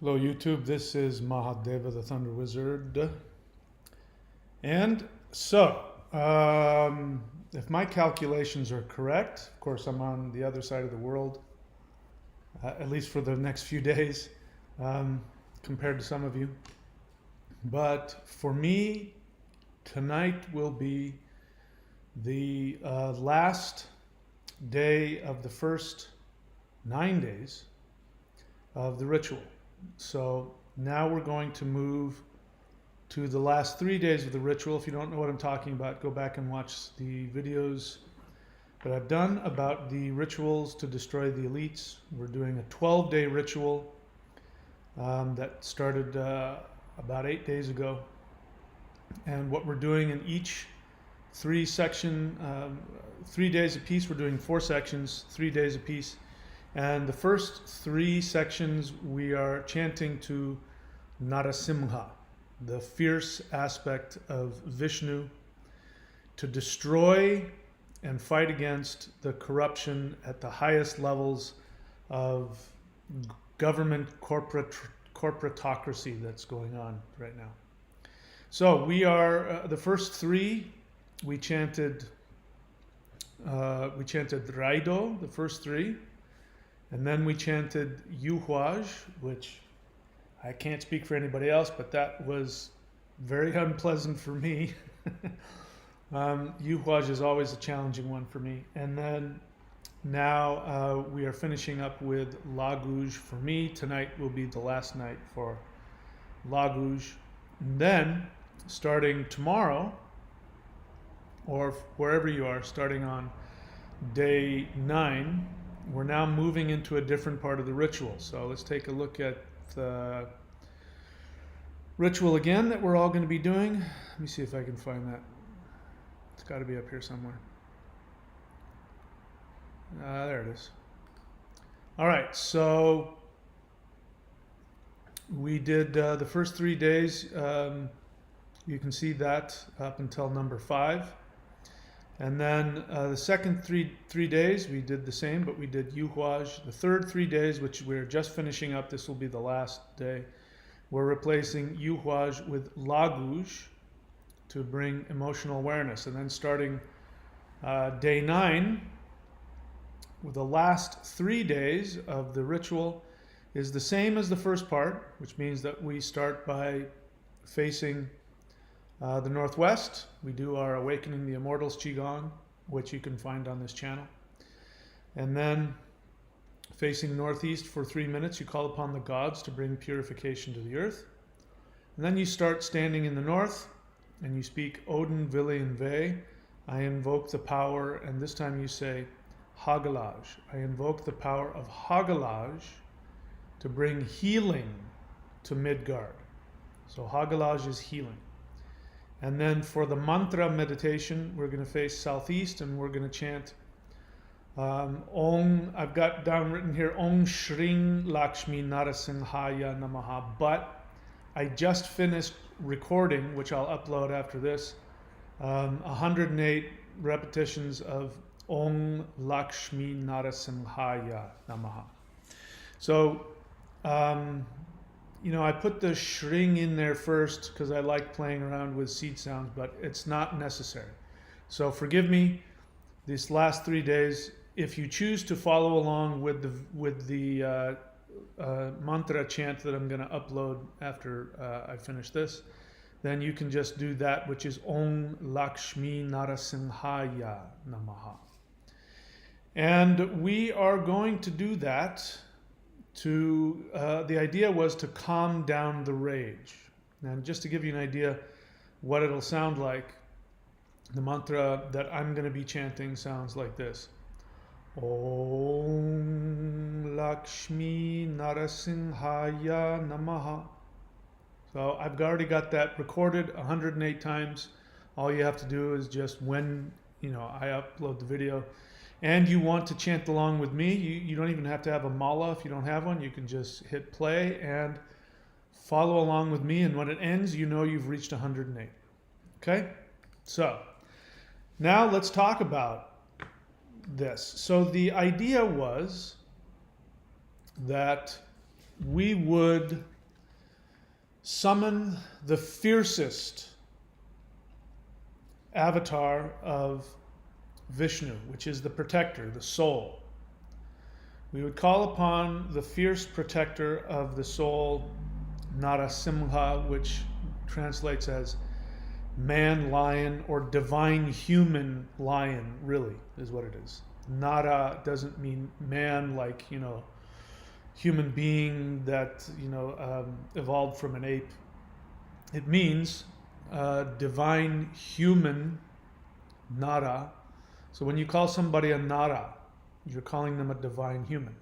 Hello YouTube, this is Mahadeva the Thunder Wizard. And so, if my calculations are correct, of course I'm on the other side of the world, at least for the next few days, compared to some of you. But for me, tonight will be the last day of the first 9 days of the ritual. So now we're going to move to the last 3 days of the ritual. If you don't know what I'm talking about, go back and watch the videos that I've done about the rituals to destroy the elites. We're doing a 12-day ritual that started about 8 days ago. And what we're doing in each 3 days apiece, we're doing 4 sections, 3 days apiece. And the first 3 sections we are chanting to Narasimha, the fierce aspect of Vishnu, to destroy and fight against the corruption at the highest levels of government corporatocracy that's going on right now. So we are the first 3 we chanted Raido, the first 3. And then we chanted Yuhwaj, which I can't speak for anybody else, but that was very unpleasant for me. Yuhwaj is always a challenging one for me. And then now we are finishing up with Laguj for me. Tonight will be the last night for Laguj. And then starting tomorrow, or wherever you are, starting on day 9, we're now moving into a different part of the ritual. So let's take a look at the ritual again that we're all going to be doing. Let me see if I can find that. It's got to be up here somewhere. There it is. All right, so we did the first 3 days. You can see that up until number 5. And then the second three days, we did the same, but we did Yuhwaj. The third 3 days, which we're just finishing up, this will be the last day, we're replacing Yuhwaj with Laguj to bring emotional awareness. And then starting day 9, with the last 3 days of the ritual is the same as the first part, which means that we start by facing the northwest. We do our Awakening the Immortals Qigong, which you can find on this channel. And then facing northeast for 3 minutes, you call upon the gods to bring purification to the earth. And then you start standing in the north and you speak Odin, Vili, and Ve. I invoke the power, and this time you say Hagalaz. I invoke the power of Hagalaz to bring healing to Midgard. So Hagalaz is healing. And then for the mantra meditation, we're going to face southeast and we're going to chant Om. I've got down written here, Om Shring Lakshmi-Narasimhaya Namaha. But I just finished recording, which I'll upload after this, 108 repetitions of Om Lakshmi-Narasimhaya Namaha. So, I put the shring in there first because I like playing around with seed sounds, but it's not necessary. So forgive me these last 3 days. If you choose to follow along with the mantra chant that I'm going to upload after I finish this, then you can just do that, which is Om Lakshmi-Narasimhaya Namaha. And we are going to do that the idea was to calm down the rage. And just to give you an idea what it'll sound like, the mantra that I'm going to be chanting sounds like this. Om Lakshmi-Narasimhaya Namaha. So I've already got that recorded 108 times. All you have to do is just when I upload the video, and you want to chant along with me, you don't even have to have a mala. If you don't have one, you can just hit play and follow along with me. And when it ends, you've reached 108. Okay? So now let's talk about this. So the idea was that we would summon the fiercest avatar of Vishnu, which is the protector, the soul. We would call upon the fierce protector of the soul, Narasimha, which translates as man lion or divine human lion, really, is what it is. Nara doesn't mean man like, human being that, evolved from an ape. It means divine human Nara. So when you call somebody a Nara, you're calling them a divine human.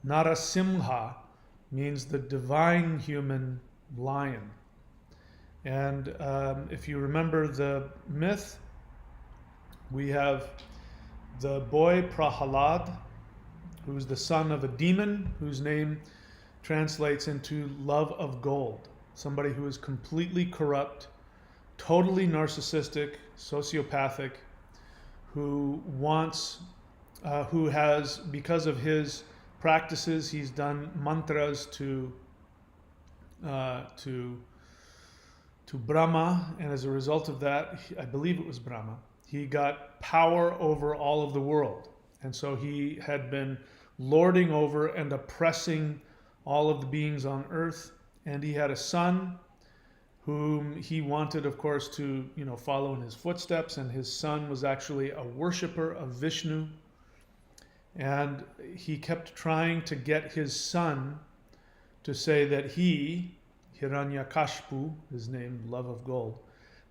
Narasimha means the divine human lion. And if you remember the myth, we have the boy Prahalad, who's the son of a demon, whose name translates into love of gold. Somebody who is completely corrupt, totally narcissistic, sociopathic, who has, because of his practices, he's done mantras to Brahma, and as a result of that, I believe it was Brahma, he got power over all of the world. And so he had been lording over and oppressing all of the beings on earth. And he had a son whom he wanted, of course, to follow in his footsteps. And his son was actually a worshiper of Vishnu. And he kept trying to get his son to say that he, Hiranyakashipu, his name, love of gold,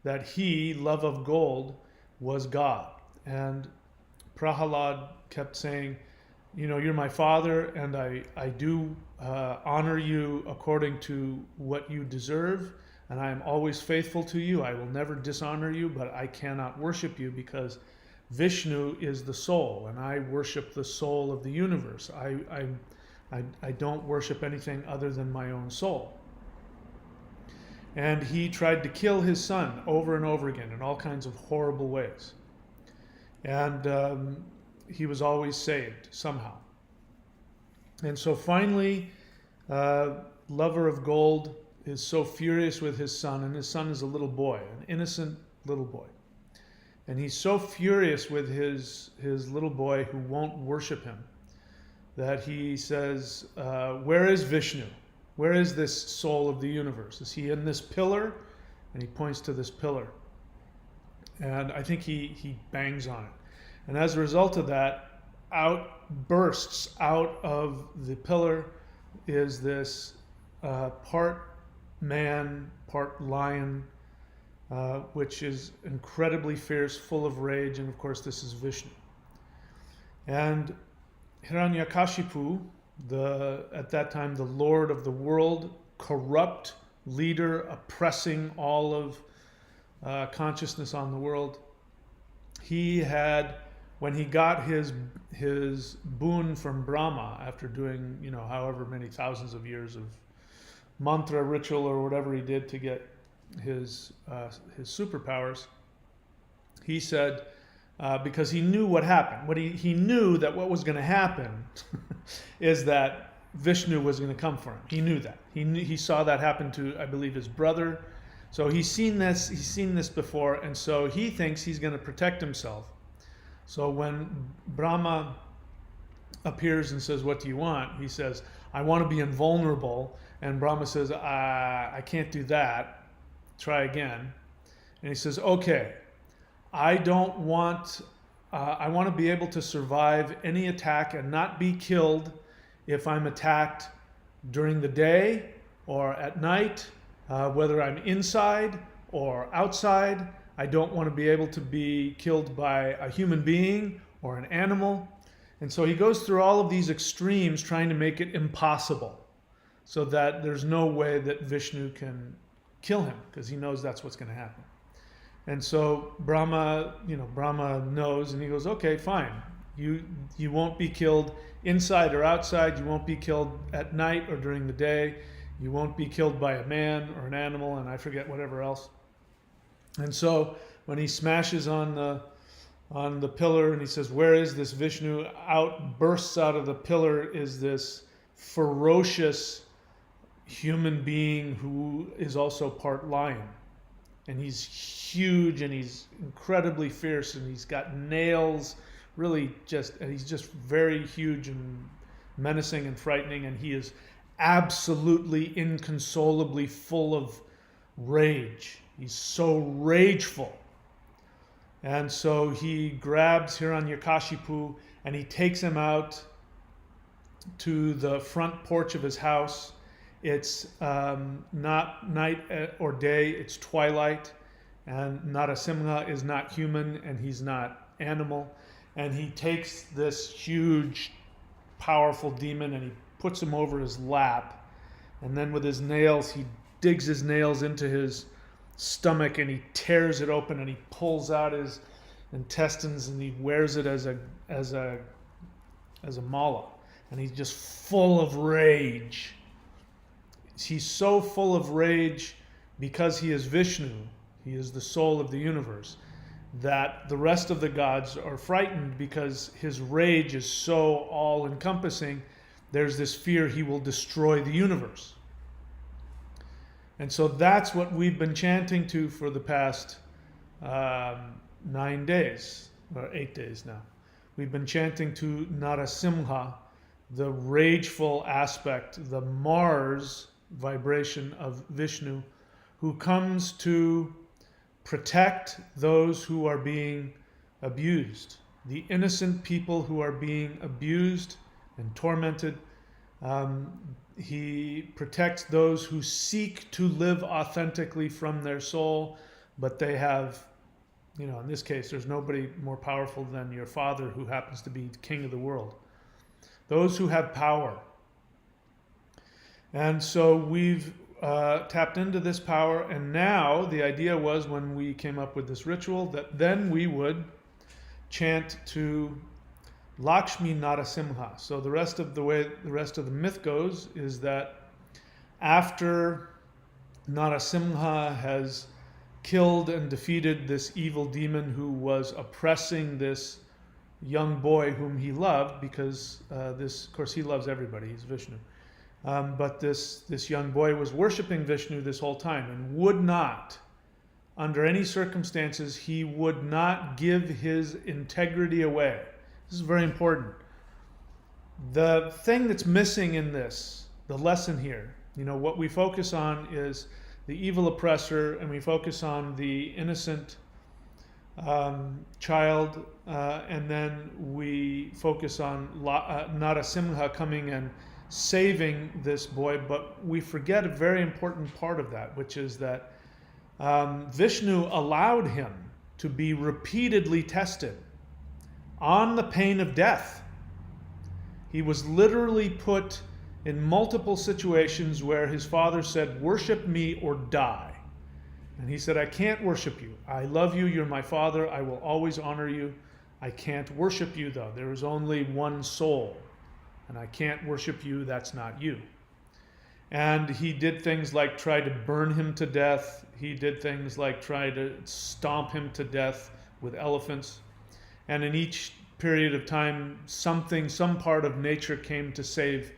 that he, love of gold, was God. And Prahalad kept saying, you're my father, and I do honor you according to what you deserve, and I am always faithful to you. I will never dishonor you, but I cannot worship you because Vishnu is the soul, and I worship the soul of the universe. I don't worship anything other than my own soul. And he tried to kill his son over and over again in all kinds of horrible ways. And he was always saved somehow. And so finally, lover of gold is so furious with his son, and his son is a little boy, an innocent little boy. And he's so furious with his little boy who won't worship him that he says, where is Vishnu? Where is this soul of the universe? Is he in this pillar? And he points to this pillar. And I think he bangs on it. And as a result of that, bursts out of the pillar is this part man, part lion, which is incredibly fierce, full of rage, and of course this is Vishnu. And Hiranyakashipu, at that time the lord of the world, corrupt leader oppressing all of consciousness on the world, he had, when he got his boon from Brahma after doing however many thousands of years of mantra ritual or whatever he did to get his superpowers, he said, because he knew what happened. He knew that what was going to happen is that Vishnu was going to come for him. He knew that. He saw that happen to, I believe, his brother. So he's seen this before, and so he thinks he's going to protect himself. So when Brahma appears and says, what do you want? He says, I want to be invulnerable. And Brahma says, I can't do that. Try again. And he says, okay, I want to be able to survive any attack and not be killed if I'm attacked during the day or at night, whether I'm inside or outside. I don't want to be able to be killed by a human being or an animal. And so he goes through all of these extremes trying to make it impossible so that there's no way that Vishnu can kill him, because he knows that's what's going to happen. And so Brahma knows, and he goes, okay, fine. You won't be killed inside or outside. You won't be killed at night or during the day. You won't be killed by a man or an animal, and I forget whatever else. And so when he smashes on the pillar and he says, where is this Vishnu? Bursts out of the pillar is this ferocious human being who is also part lion. And he's huge and he's incredibly fierce and he's got nails, and he's just very huge and menacing and frightening, and he is absolutely inconsolably full of rage. He's so rageful. And so he grabs Hiranyakashipu and he takes him out to the front porch of his house. It's not night or day, it's twilight. And Narasimha is not human and he's not animal. And he takes this huge, powerful demon and he puts him over his lap. And then with his nails, he digs his nails into his stomach and he tears it open and he pulls out his intestines and he wears it as a mala. And he's just full of rage. He's so full of rage because he is Vishnu, he is the soul of the universe, that the rest of the gods are frightened because his rage is so all-encompassing. There's this fear he will destroy the universe. And so that's what we've been chanting to for the past 9 days, or 8 days now. We've been chanting to Narasimha, the rageful aspect, the Mars vibration of Vishnu, who comes to protect those who are being abused, the innocent people who are being abused and tormented. He protects those who seek to live authentically from their soul, but they have, in this case, there's nobody more powerful than your father who happens to be king of the world. Those who have power. And so we've tapped into this power, and now the idea was, when we came up with this ritual, that then we would chant to Lakshmi-Narasimha. So the rest of the myth goes is that after Narasimha has killed and defeated this evil demon who was oppressing this young boy whom he loved, because of course he loves everybody, he's Vishnu. But this young boy was worshiping Vishnu this whole time and would not, under any circumstances, he would not give his integrity away. This is very important. The thing that's missing in this, the lesson here, what we focus on is the evil oppressor, and we focus on the innocent child, and then we focus on Narasimha coming and saving this boy, but we forget a very important part of that, which is that Vishnu allowed him to be repeatedly tested on the pain of death. He was literally put in multiple situations where his father said, "Worship me or die." And he said, "I can't worship you. I love you. You're my father. I will always honor you. I can't worship you, though. There is only one soul. And I can't worship you. That's not you." And he did things like try to burn him to death. He did things like try to stomp him to death with elephants. And in each period of time, some part of nature came to save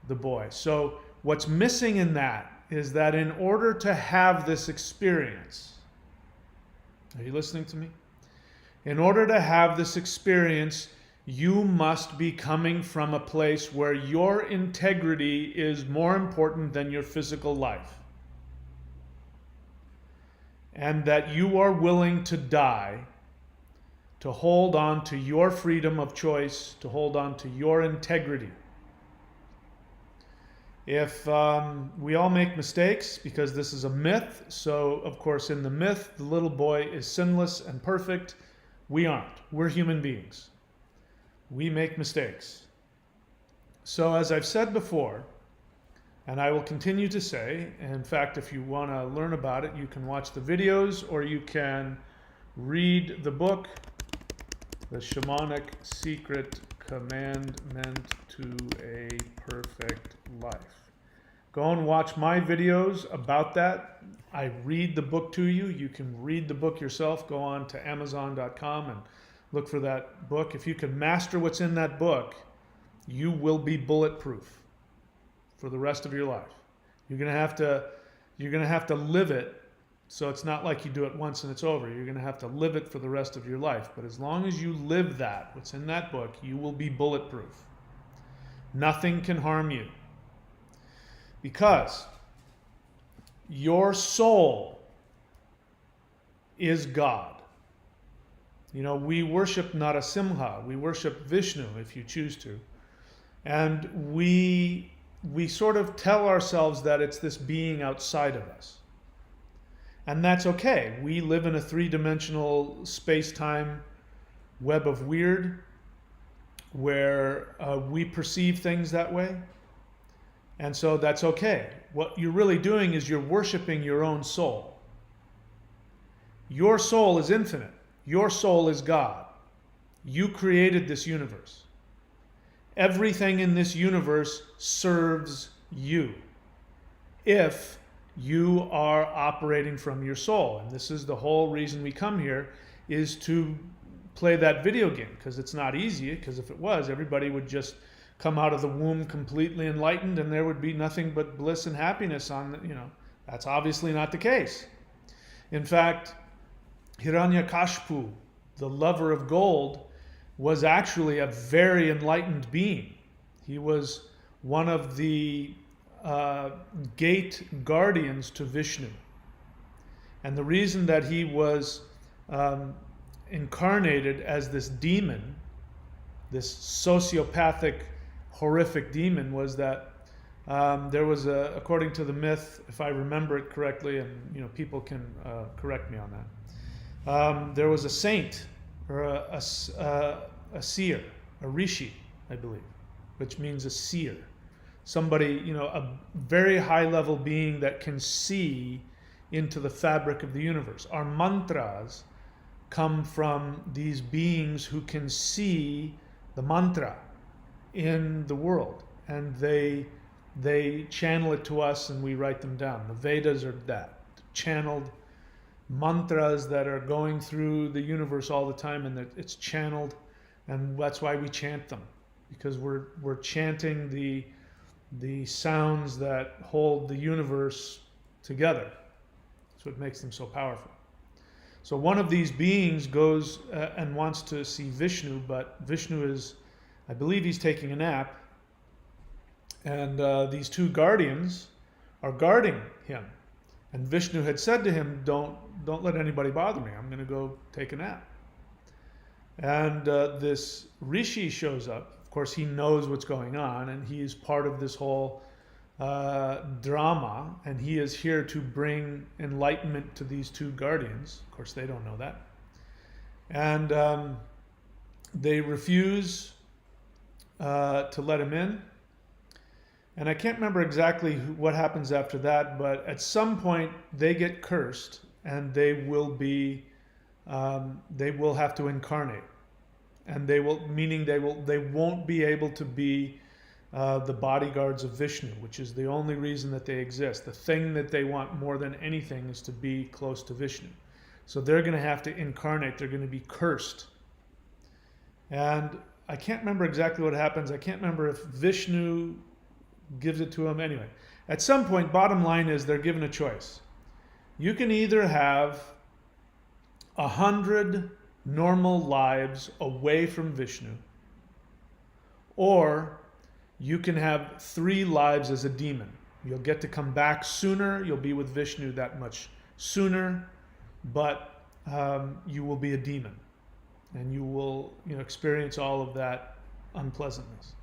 the boy. So what's missing in that is that in order to have this experience, are you listening to me? In order to have this experience, you must be coming from a place where your integrity is more important than your physical life. And that you are willing to die to hold on to your freedom of choice, to hold on to your integrity. If we all make mistakes, because this is a myth, so of course in the myth the little boy is sinless and perfect. We aren't. We're human beings. We make mistakes. So as I've said before, and I will continue to say, in fact, if you want to learn about it, you can watch the videos or you can read the book, The Shamanic Secret Commandment to a Perfect Life. Go and watch my videos about that. I read the book to you. You can read the book yourself. Go on to Amazon.com and look for that book. If you can master what's in that book, you will be bulletproof for the rest of your life. You're going to have to live it. So it's not like you do it once and it's over. You're going to have to live it for the rest of your life. But as long as you live that, what's in that book, you will be bulletproof. Nothing can harm you. Because your soul is God. You know, we worship Narasimha, we worship Vishnu if you choose to. And we sort of tell ourselves that it's this being outside of us. And that's okay. We live in a three-dimensional space-time web of weird where we perceive things that way. And so that's okay. What you're really doing is you're worshiping your own soul. Your soul is infinite. Your soul is God. You created this universe. Everything in this universe serves you if you are operating from your soul. And this is the whole reason we come here, is to play that video game, because it's not easy, because if it was, everybody would just come out of the womb completely enlightened and there would be nothing but bliss and happiness that's obviously not the case. In fact, Hiranyakashipu, the lover of gold, was actually a very enlightened being. He was one of the gate guardians to Vishnu. And the reason that he was incarnated as this demon, this sociopathic, horrific demon, was that there was according to the myth, if I remember it correctly, and people can correct me on that, there was a saint or a seer, a rishi, I believe, which means a seer. Somebody, a very high level being that can see into the fabric of the universe. Our mantras come from these beings who can see the mantra in the world, and they channel it to us and we write them down. The Vedas are that, channeled mantras that are going through the universe all the time, and it's channeled, and that's why we chant them, because we're chanting the sounds that hold the universe together. That's what makes them so powerful. So one of these beings goes and wants to see Vishnu, but Vishnu is, I believe he's taking a nap, and these two guardians are guarding him. And Vishnu had said to him, don't let anybody bother me. I'm going to go take a nap. And this rishi shows up. Of course, he knows what's going on, and he is part of this whole drama, and he is here to bring enlightenment to these two guardians. Of course, they don't know that. And they refuse to let him in. And I can't remember exactly what happens after that, but at some point they get cursed, and they will have to incarnate, and they won't be able to be the bodyguards of Vishnu, which is the only reason that they exist. The thing that they want more than anything is to be close to Vishnu. So they're going to have to incarnate. They're going to be cursed. And I can't remember exactly what happens. I can't remember if Vishnu gives it to them. Anyway, at some point, bottom line is they're given a choice. You can either have 100 normal lives away from Vishnu, or you can have 3 lives as a demon. You'll get to come back sooner. You'll be with Vishnu that much sooner, but you will be a demon, and you will experience all of that unpleasantness.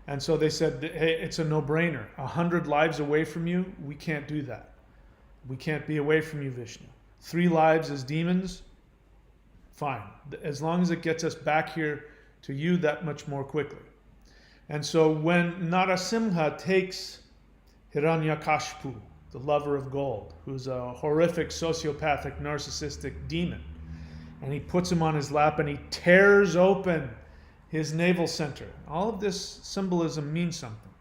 And so they said, hey, it's a no-brainer. 100 lives away from you, we can't do that. We can't be away from you, Vishnu. 3 lives as demons, fine. As long as it gets us back here to you that much more quickly. And so when Narasimha takes Hiranyakashipu, the lover of gold, who's a horrific, sociopathic, narcissistic demon, and he puts him on his lap and he tears open his navel center. All of this symbolism means something.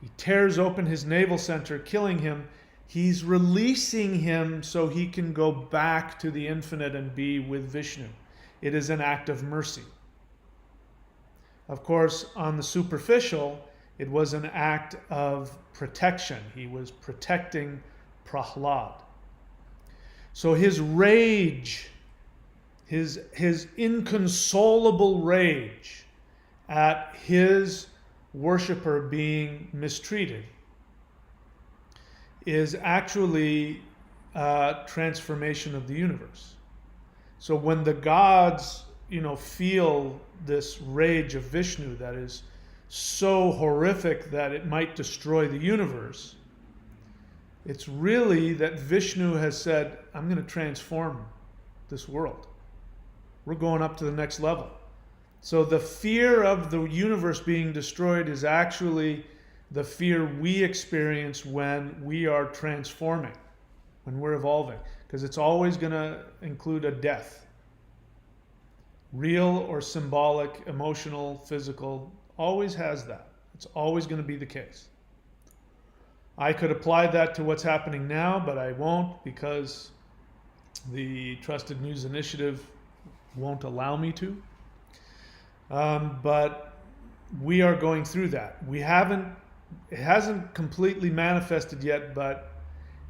He tears open his navel center, killing him. He's releasing him so he can go back to the infinite and be with Vishnu. It is an act of mercy. Of course, on the superficial, It was an act of protection. He was protecting Prahlad. So his rage, his inconsolable rage at his worshipper being mistreated is actually a transformation of the universe. So when the gods, feel this rage of Vishnu that is so horrific that it might destroy the universe, it's really that Vishnu has said, I'm going to transform this world. We're going up to the next level. So the fear of the universe being destroyed is actually the fear we experience when we are transforming, when we're evolving, because it's always going to include a death. Real or symbolic, emotional, physical, always has that. It's always going to be the case. I could apply that to what's happening now, but I won't, because the Trusted News Initiative won't allow me to. But we are going through that. It hasn't completely manifested yet, but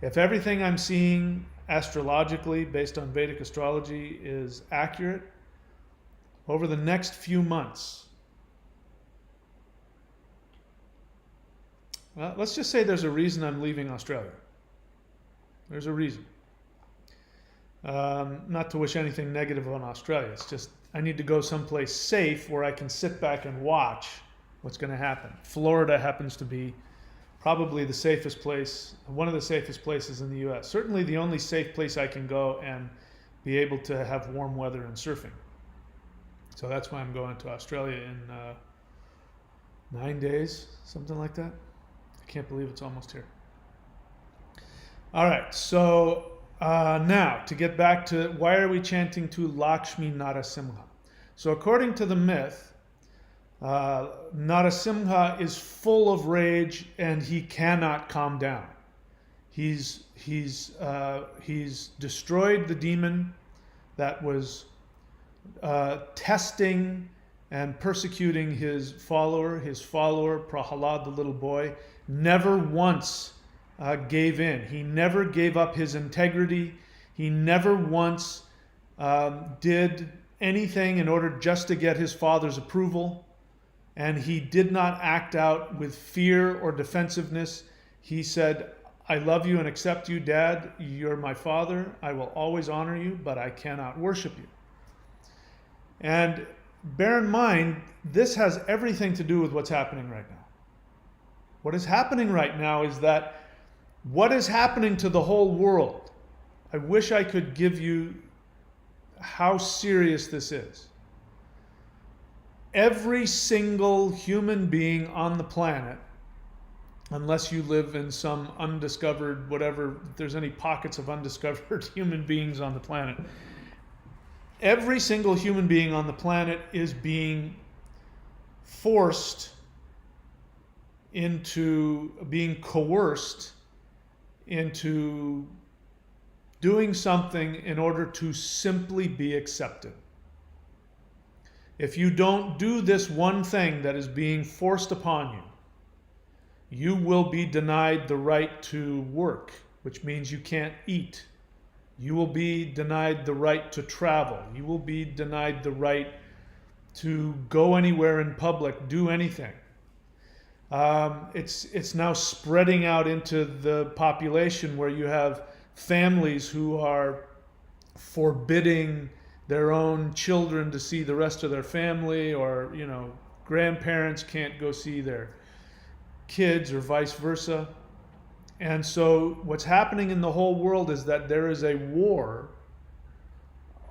if everything I'm seeing astrologically based on Vedic astrology is accurate, over the next few months, let's just say there's a reason I'm leaving Australia. There's a reason. Not to wish anything negative on Australia. It's just I need to go someplace safe where I can sit back and watch what's going to happen. Florida happens to be probably the safest place, one of the safest places in the U.S. Certainly the only safe place I can go and be able to have warm weather and surfing. So that's why I'm going to Australia in 9 days, something like that. I can't believe it's almost here. All right, so now to get back to why are we chanting to Lakshmi-Narasimha? So according to the myth, Narasimha is full of rage and he cannot calm down. He's destroyed the demon that was testing and persecuting his follower. His follower, Prahlad, the little boy, never once gave in. He never gave up his integrity. He never once did anything in order just to get his father's approval. And he did not act out with fear or defensiveness. He said, I love you and accept you, Dad. You're my father. I will always honor you, but I cannot worship you. And bear in mind, this has everything to do with what's happening right now. What is happening right now is that what is happening to the whole world, I wish I could give you how serious this is. Every single human being on the planet, unless you live in some undiscovered, whatever, if there's any pockets of undiscovered human beings on the planet, every single human being on the planet is being forced into being coerced into doing something in order to simply be accepted. If you don't do this one thing that is being forced upon you, you will be denied the right to work, which means you can't eat. You will be denied the right to travel. You will be denied the right to go anywhere in public, do anything. It's now spreading out into the population where you have families who are forbidding their own children to see the rest of their family, or grandparents can't go see their kids or vice versa. And so what's happening in the whole world is that there is a war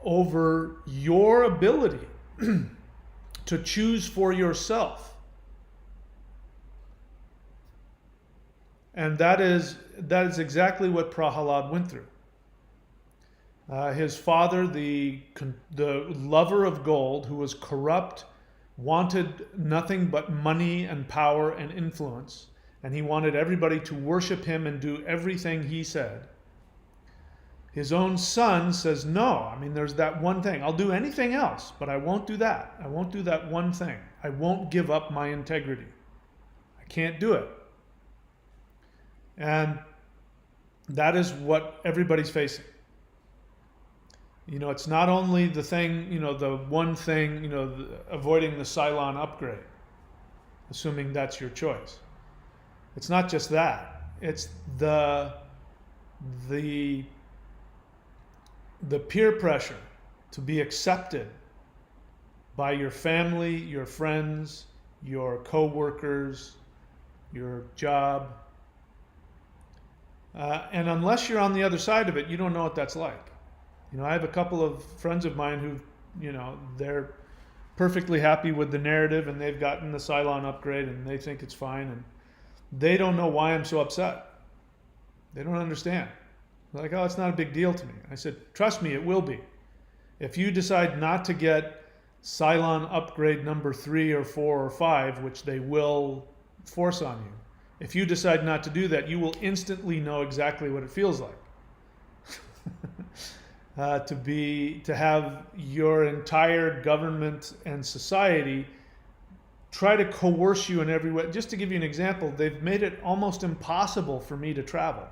over your ability to choose for yourself. And that is exactly what Prahlad went through. His father, the lover of gold, who was corrupt, wanted nothing but money and power and influence, and he wanted everybody to worship him and do everything he said. His own son says, no, there's that one thing. I'll do anything else, but I won't do that. I won't do that one thing. I won't give up my integrity. I I can't do it. And that is what everybody's facing. It's not only the thing, the one thing, avoiding the Cylon upgrade, assuming that's your choice. It's not just that. It's the peer pressure to be accepted by your family, your friends, your co-workers, your job. And unless you're on the other side of it, you don't know what that's like. I have a couple of friends of mine who, they're perfectly happy with the narrative and they've gotten the Cylon upgrade and they think it's fine, and they don't know why I'm so upset. They don't understand. They're like, oh, it's not a big deal to me. I said, trust me, it will be. If you decide not to get Cylon upgrade number 3 or 4 or 5, which they will force on you, if you decide not to do that, you will instantly know exactly what it feels like. To have your entire government and society try to coerce you in every way. Just to give you an example, they've made it almost impossible for me to travel.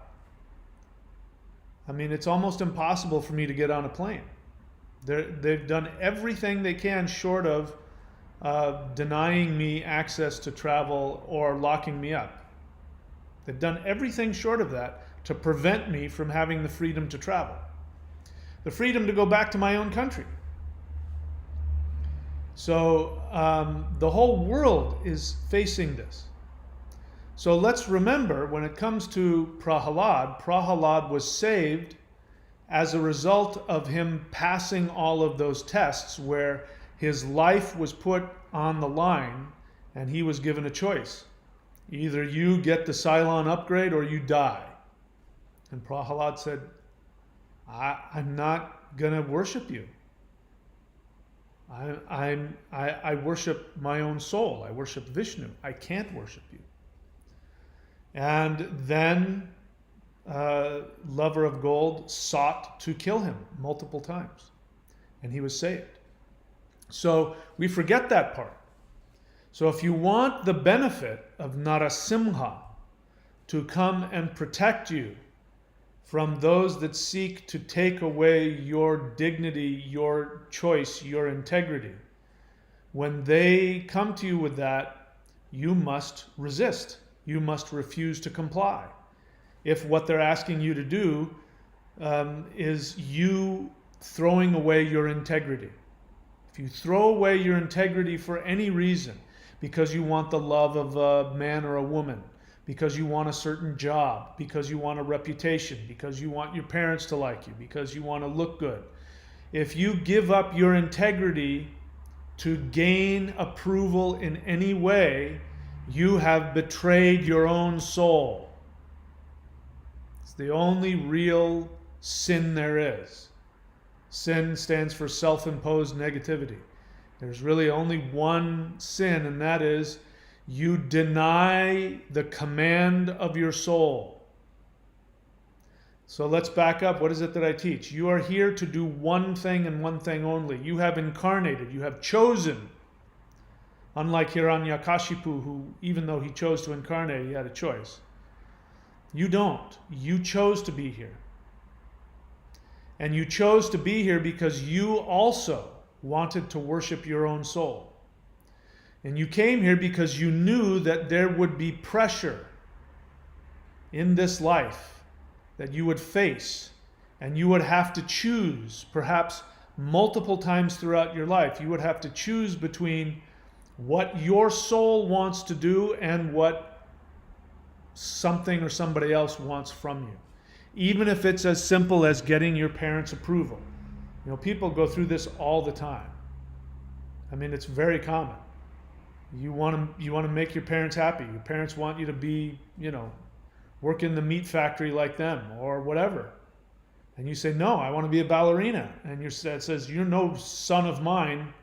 I mean, it's almost impossible for me to get on a plane. They've done everything they can short of denying me access to travel or locking me up. They've done everything short of that to prevent me from having the freedom to travel. The freedom to go back to my own country. So the whole world is facing this. So let's remember, when it comes to Prahalad was saved as a result of him passing all of those tests where his life was put on the line and he was given a choice. Either you get the Cylon upgrade or you die. And Prahalad said, I'm not going to worship you. I worship my own soul. I worship Vishnu. I can't worship you. And then Lover of Gold sought to kill him multiple times. And he was saved. So we forget that part. So if you want the benefit of Narasimha to come and protect you from those that seek to take away your dignity, your choice, your integrity, when they come to you with that, you must resist. You must refuse to comply. If what they're asking you to do is you throwing away your integrity. If you throw away your integrity for any reason, because you want the love of a man or a woman, because you want a certain job, because you want a reputation, because you want your parents to like you, because you want to look good. If you give up your integrity to gain approval in any way, you have betrayed your own soul. It's the only real sin there is. Sin stands for self-imposed negativity. There's really only one sin, and that is you deny the command of your soul. So let's back up. What is it that I teach? You are here to do one thing and one thing only. You have incarnated. You have chosen. Unlike Hiranyakashipu, who, even though he chose to incarnate, he had a choice. You don't. You chose to be here. And you chose to be here because you also wanted to worship your own soul. And you came here because you knew that there would be pressure in this life that you would face, and you would have to choose, perhaps multiple times throughout your life. You would have to choose between what your soul wants to do and what something or somebody else wants from you. Even if it's as simple as getting your parents' approval. People go through this all the time. I mean, it's very common. You want to make your parents happy. Your parents want you to be, work in the meat factory like them or whatever. And you say, no, I want to be a ballerina. And your dad says, you're no son of mine.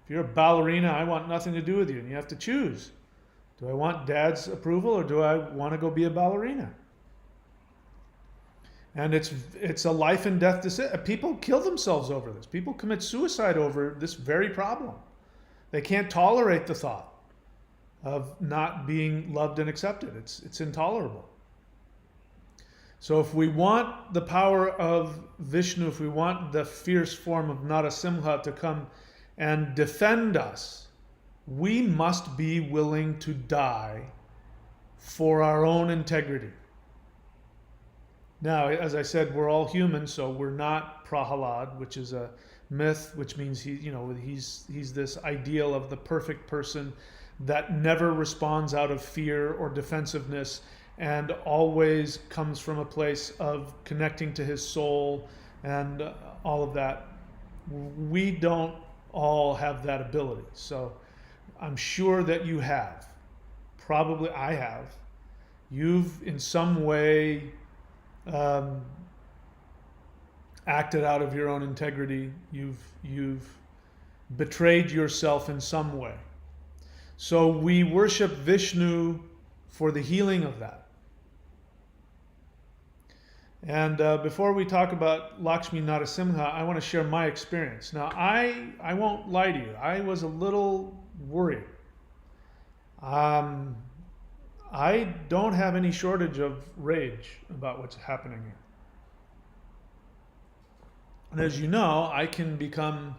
If you're a ballerina, I want nothing to do with you. And you have to choose. Do I want dad's approval or do I want to go be a ballerina? And it's a life and death decision. People kill themselves over this. People commit suicide over this very problem. They can't tolerate the thought of not being loved and accepted. It's intolerable. So if we want the power of Vishnu, if we want the fierce form of Narasimha to come and defend us, we must be willing to die for our own integrity. Now, as I said, we're all human, so we're not Prahalad, which is a myth, which means he's this ideal of the perfect person that never responds out of fear or defensiveness and always comes from a place of connecting to his soul and all of that. We don't all have that ability. So I'm sure that you have. Probably I have. You've in some way acted out of your own integrity. You've betrayed yourself in some way. So we worship Vishnu for the healing of that. And before we talk about Lakshmi-Narasimha, I want to share my experience. Now, I won't lie to you. I was a little worried. I don't have any shortage of rage about what's happening here. And as you know, I can become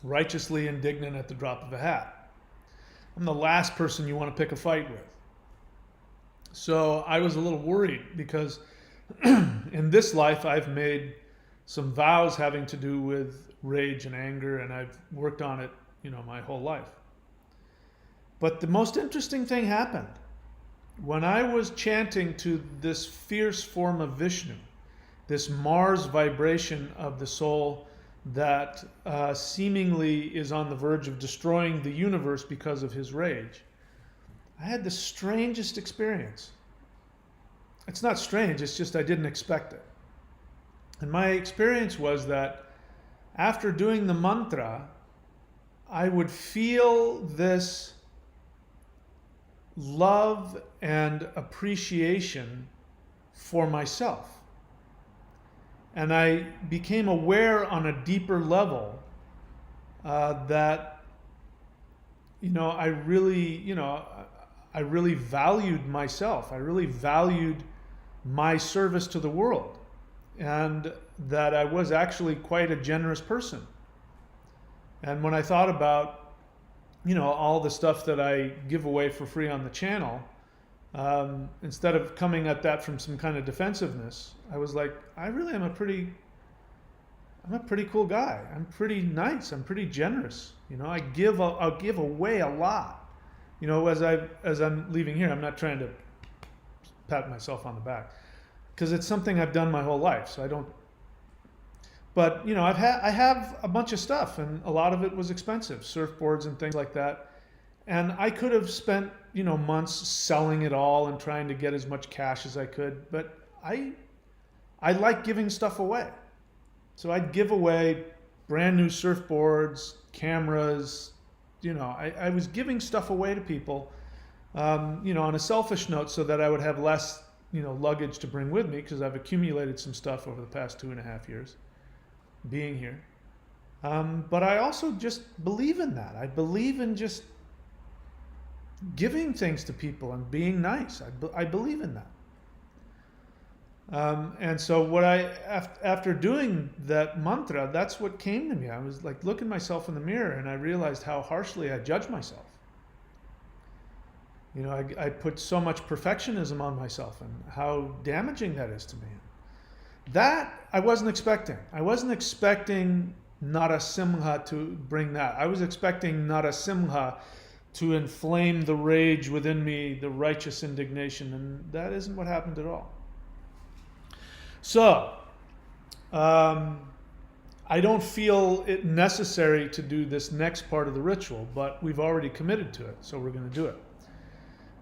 righteously indignant at the drop of a hat. I'm the last person you want to pick a fight with. So I was a little worried because in this life I've made some vows having to do with rage and anger, and I've worked on it, my whole life. But the most interesting thing happened. When I was chanting to this fierce form of Vishnu, this Mars vibration of the soul that seemingly is on the verge of destroying the universe because of his rage, I had the strangest experience. It's not strange, it's just I didn't expect it. And my experience was that after doing the mantra, I would feel this love and appreciation for myself. And I became aware on a deeper level that, I really valued myself. I really valued my service to the world, and that I was actually quite a generous person. And when I thought about, all the stuff that I give away for free on the channel, instead of coming at that from some kind of defensiveness, I was like, I really am I'm a pretty cool guy. I'm pretty nice. I'm pretty generous. I'll give away a lot. As I'm leaving here, I'm not trying to pat myself on the back, because it's something I've done my whole life. So I don't. But I have a bunch of stuff, and a lot of it was expensive, surfboards and things like that. And I could have spent months selling it all and trying to get as much cash as I could. But I like giving stuff away. So I'd give away brand new surfboards, cameras. I was giving stuff away to people, on a selfish note, so that I would have less, luggage to bring with me, because I've accumulated some stuff over the past 2.5 years being here. But I also just believe in that. I believe in just giving things to people and being nice. I believe in that. And so after doing that mantra, that's what came to me. I was like looking myself in the mirror, and I realized how harshly I judged myself. I put so much perfectionism on myself, and how damaging that is to me. That I wasn't expecting. I wasn't expecting Narasimha to bring that. I was expecting Narasimha to inflame the rage within me, the righteous indignation, and that isn't what happened at all. So, I don't feel it necessary to do this next part of the ritual, but we've already committed to it, so we're going to do it.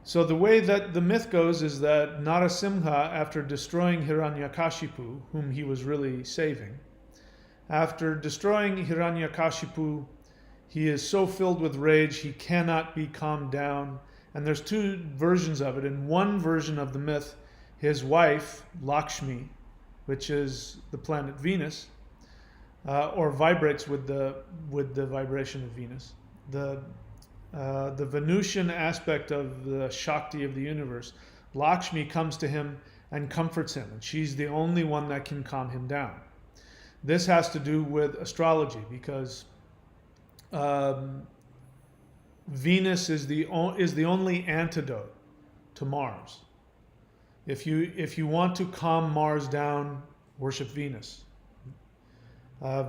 So the way that the myth goes is that Narasimha, after destroying Hiranyakashipu, whom he was really saving, after destroying Hiranyakashipu, he is so filled with rage he cannot be calmed down. And there's two versions of it. In one version of the myth, his wife, Lakshmi, which is the planet Venus, or vibrates with the vibration of Venus. the Venusian aspect of the Shakti of the universe, Lakshmi comes to him and comforts him, and she's the only one that can calm him down. This has to do with astrology, because Venus is the only antidote to Mars. If you want to calm Mars down, worship Venus.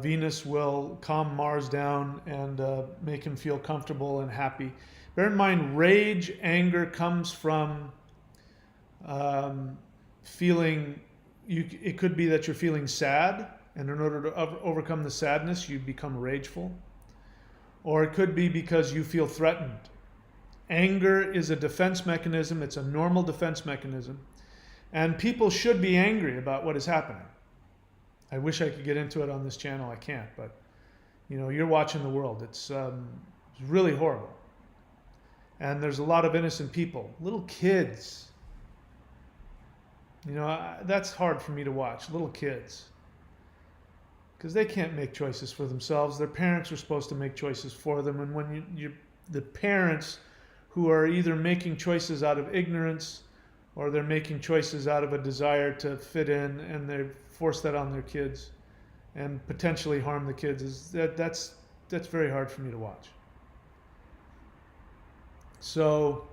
Venus will calm Mars down and make him feel comfortable and happy. Bear in mind, rage, anger comes from feeling. It could be that you're feeling sad, and in order to overcome the sadness, you become rageful. Or it could be because you feel threatened. Anger is a defense mechanism. It's a normal defense mechanism. And people should be angry about what is happening. I wish I could get into it on this channel. I can't. But, you're watching the world. It's really horrible. And there's a lot of innocent people. Little kids. That's hard for me to watch. Little kids. Because they can't make choices for themselves. Their parents are supposed to make choices for them. And when the parents who are either making choices out of ignorance, or they're making choices out of a desire to fit in, and they force that on their kids and potentially harm the kids, that's very hard for me to watch. So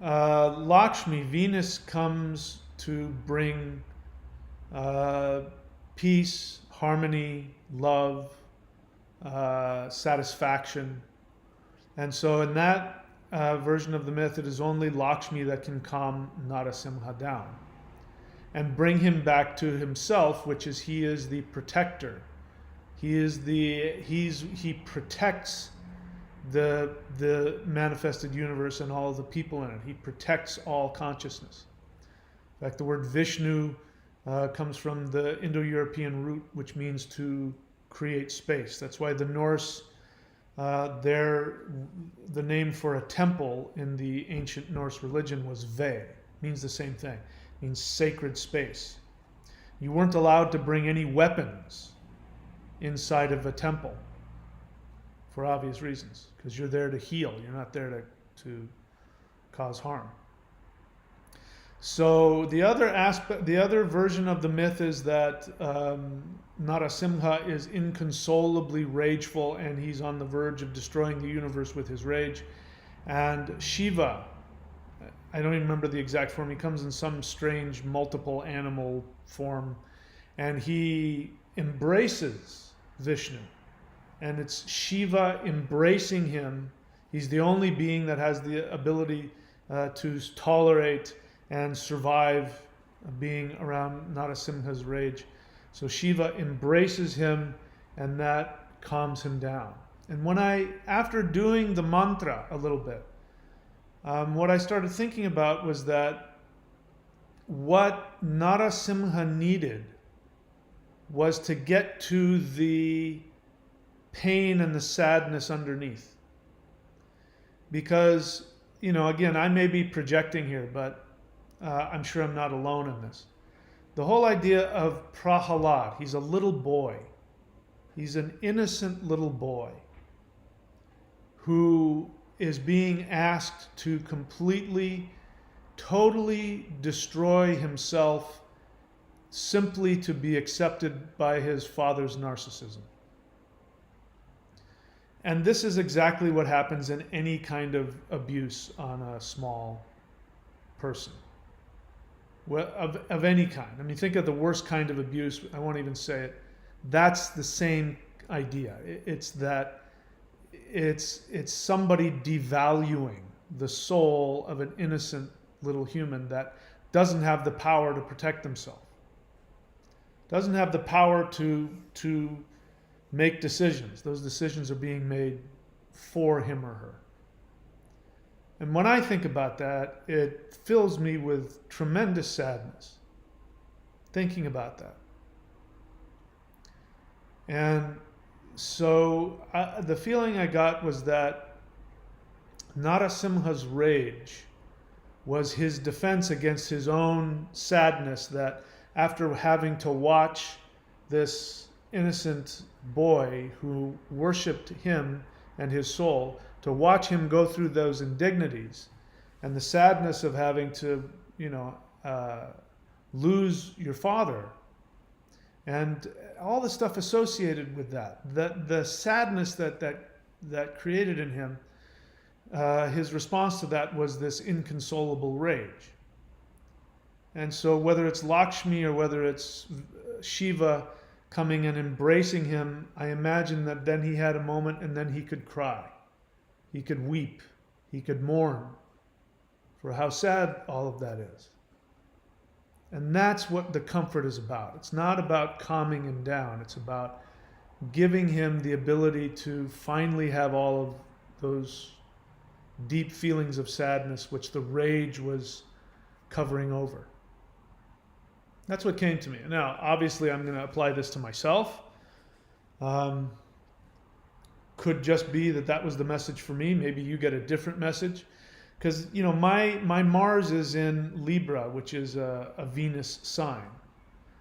Lakshmi, Venus, comes to bring peace, harmony, love, satisfaction. And so in that version of the myth, it is only Lakshmi that can calm Narasimha down and bring him back to himself, which is he is the protector. He protects the manifested universe and all of the people in it. He protects all consciousness. In fact, the word Vishnu comes from the Indo-European root, which means to create space. That's why the Norse, the name for a temple in the ancient Norse religion was Ve. Means the same thing. Means sacred space. You weren't allowed to bring any weapons inside of a temple for obvious reasons, because you're there to heal. You're not there to cause harm. So the other version of the myth is that Narasimha is inconsolably rageful, and he's on the verge of destroying the universe with his rage. And Shiva, I don't even remember the exact form, he comes in some strange multiple animal form, and he embraces Vishnu. And it's Shiva embracing him. He's the only being that has the ability to tolerate and survive being around Narasimha's rage. So Shiva embraces him, and that calms him down. And after doing the mantra a little bit, what I started thinking about was that what Narasimha needed was to get to the pain and the sadness underneath. Because, again, I may be projecting here, but I'm sure I'm not alone in this. The whole idea of Prahalad, he's a little boy. He's an innocent little boy who is being asked to completely, totally destroy himself simply to be accepted by his father's narcissism. And this is exactly what happens in any kind of abuse on a small person. Of any kind. I mean, think of the worst kind of abuse. I won't even say it. That's the same idea. It's somebody devaluing the soul of an innocent little human that doesn't have the power to protect themselves. Doesn't have the power to make decisions. Those decisions are being made for him or her. And when I think about that, it fills me with tremendous sadness, thinking about that. And so the feeling I got was that Narasimha's rage was his defense against his own sadness, that after having to watch this innocent boy who worshipped him and his soul to watch him go through those indignities and the sadness of having to, lose your father and all the stuff associated with that, the sadness that created in him, his response to that was this inconsolable rage. And so whether it's Lakshmi or whether it's Shiva coming and embracing him, I imagine that then he had a moment and then he could cry. He could weep. He could mourn for how sad all of that is. And that's what the comfort is about. It's not about calming him down. It's about giving him the ability to finally have all of those deep feelings of sadness which the rage was covering over. That's what came to me. Now, obviously, I'm going to apply this to myself. Could just be that was the message for me. Maybe you get a different message. Because, my Mars is in Libra, which is a Venus sign.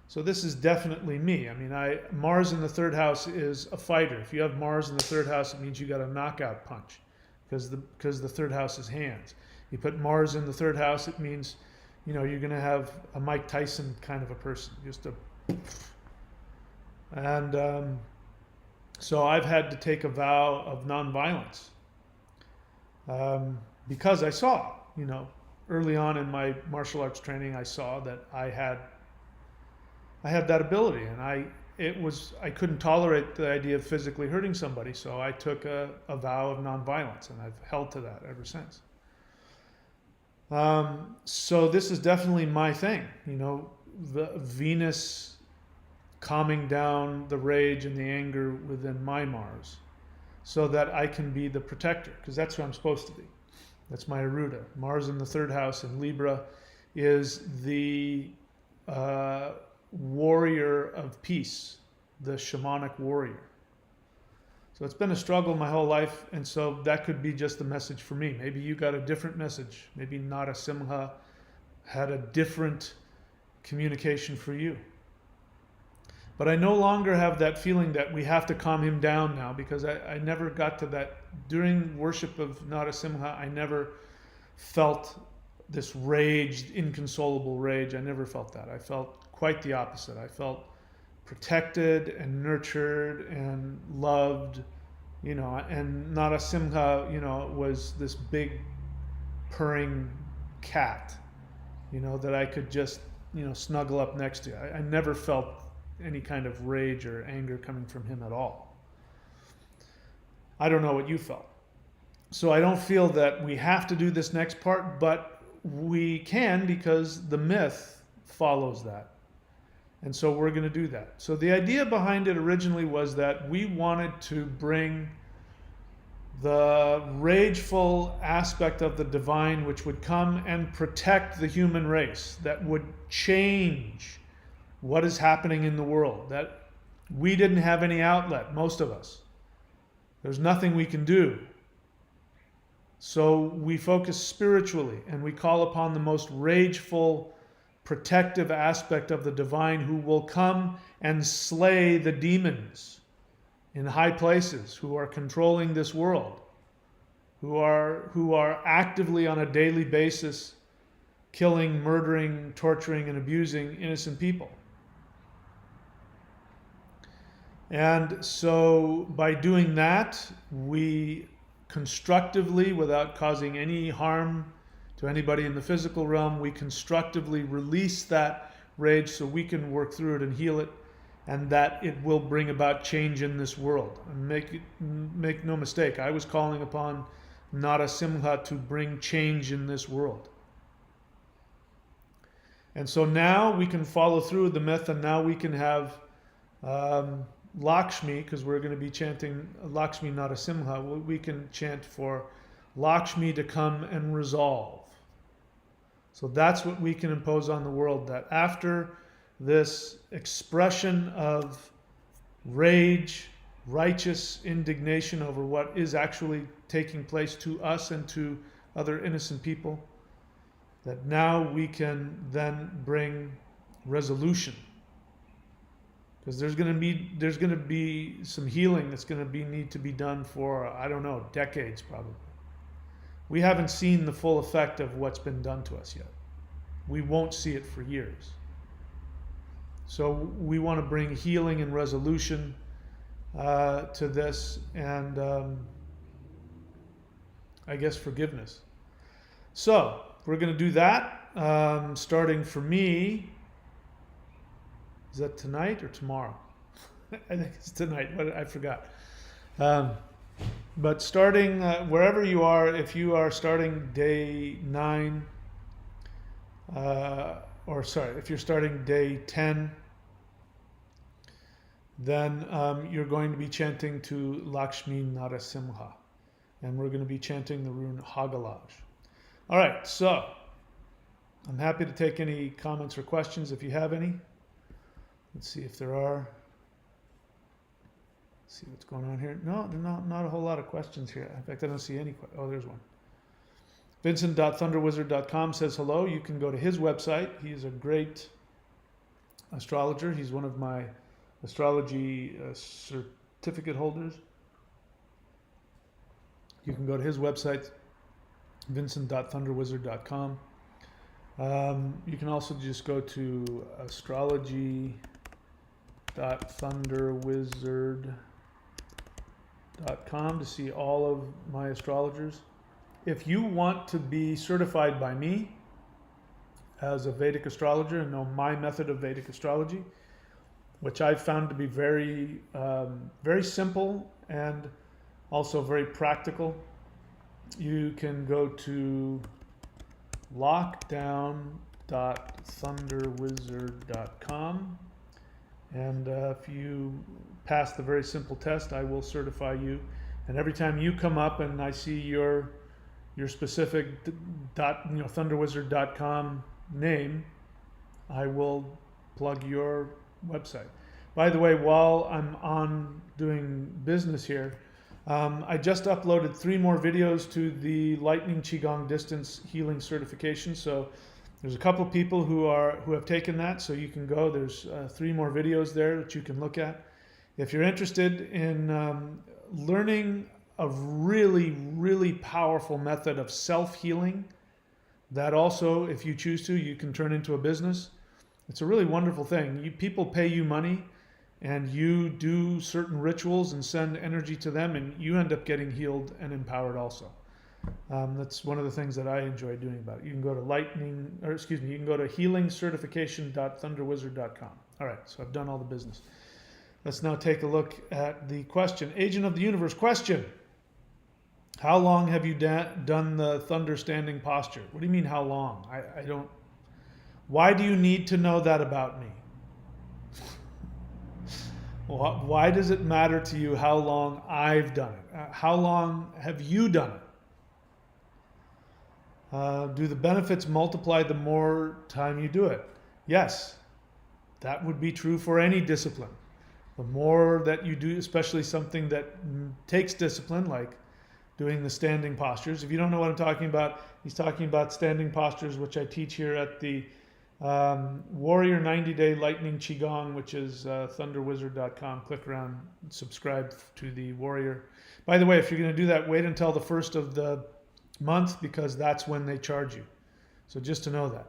So this is definitely me. I mean, Mars in the third house is a fighter. If you have Mars in the third house, it means you got a knockout punch. Because the third house is hands. You put Mars in the third house, it means you're going to have a Mike Tyson kind of a person, and so I've had to take a vow of nonviolence because I saw, early on in my martial arts training, I saw that I had that ability, and I couldn't tolerate the idea of physically hurting somebody, so I took a vow of nonviolence, and I've held to that ever since. So this is definitely my thing, the Venus calming down the rage and the anger within my Mars so that I can be the protector, because that's who I'm supposed to be. That's my Aruda. Mars in the third house in Libra is the warrior of peace, the shamanic warrior. So it's been a struggle my whole life, and so that could be just the message for me. Maybe you got a different message. Maybe Narasimha had a different communication for you. But I no longer have that feeling that we have to calm him down now, because I never got to that. During worship of Narasimha, I never felt this rage, inconsolable rage. I never felt that. I felt quite the opposite. I felt protected and nurtured and loved, and Narasimha, was this big purring cat, that I could just, snuggle up next to. I never felt any kind of rage or anger coming from him at all. I don't know what you felt. So I don't feel that we have to do this next part, but we can, because the myth follows that. And so we're going to do that. So the idea behind it originally was that we wanted to bring the rageful aspect of the divine, which would come and protect the human race, that would change what is happening in the world, that we didn't have any outlet, most of us. There's nothing we can do. So we focus spiritually, and we call upon the most rageful, protective aspect of the divine, who will come and slay the demons in high places who are controlling this world, who are actively on a daily basis killing, murdering, torturing, and abusing innocent people. And so by doing that, we constructively, without causing any harm to anybody in the physical realm, we constructively release that rage so we can work through it and heal it, and that it will bring about change in this world. And make no mistake, I was calling upon Narasimha to bring change in this world. And so now we can follow through the myth, and now we can have Lakshmi, because we're going to be chanting Lakshmi-Narasimha, we can chant for Lakshmi to come and resolve. So that's what we can impose on the world, that after this expression of rage, righteous indignation over what is actually taking place to us and to other innocent people, that now we can then bring resolution. because there's going to be some healing that's going to need to be done for, I don't know, decades probably. We haven't seen the full effect of what's been done to us yet. We won't see it for years. So we want to bring healing and resolution to this, and I guess forgiveness. So we're going to do that, starting for me. Is that tonight or tomorrow? I think it's tonight, but I forgot. But starting wherever you are, if you are starting day 9, if you're starting day 10, then you're going to be chanting to Lakshmi-Narasimha. And we're going to be chanting the rune Hagalaz. All right, so I'm happy to take any comments or questions if you have any. Let's see if there are. Let's see what's going on here. No, not a whole lot of questions here. In fact, I don't see any. Oh, there's one. Vincent.thunderwizard.com says hello. You can go to his website. He's a great astrologer. He's one of my astrology certificate holders. You can go to his website, Vincent.thunderwizard.com. You can also just go to astrology.thunderwizard.com to see all of my astrologers. If you want to be certified by me as a Vedic astrologer and know my method of Vedic astrology, which I've found to be very, very simple and also very practical, you can go to lockdown.thunderwizard.com, and if you pass the very simple test, I will certify you. And every time you come up and I see your specific thunderwizard.com name, I will plug your website. By the way, while I'm on doing business here, I just uploaded 3 more videos to the Lightning Qigong Distance Healing Certification. So there's a couple people who have taken that, so you can go. There's 3 more videos there that you can look at. If you're interested in learning a really, really powerful method of self-healing, that also, if you choose to, you can turn into a business. It's a really wonderful thing. People pay you money, and you do certain rituals and send energy to them, and you end up getting healed and empowered also. That's one of the things that I enjoy doing about it. You can go to you can go to healingcertification.thunderwizard.com. All right, so I've done all the business. Let's now take a look at the question. Agent of the Universe question. How long have you done the thunder standing posture? What do you mean, how long? I don't. Why do you need to know that about me? Why does it matter to you how long I've done it? How long have you done it? Do the benefits multiply the more time you do it? Yes, that would be true for any discipline. The more that you do, especially something that takes discipline, like doing the standing postures. If you don't know what I'm talking about, he's talking about standing postures, which I teach here at the Warrior 90-Day Lightning Qigong, which is thunderwizard.com. Click around, subscribe to the Warrior. By the way, if you're going to do that, wait until the first of the month, because that's when they charge you. So just to know that.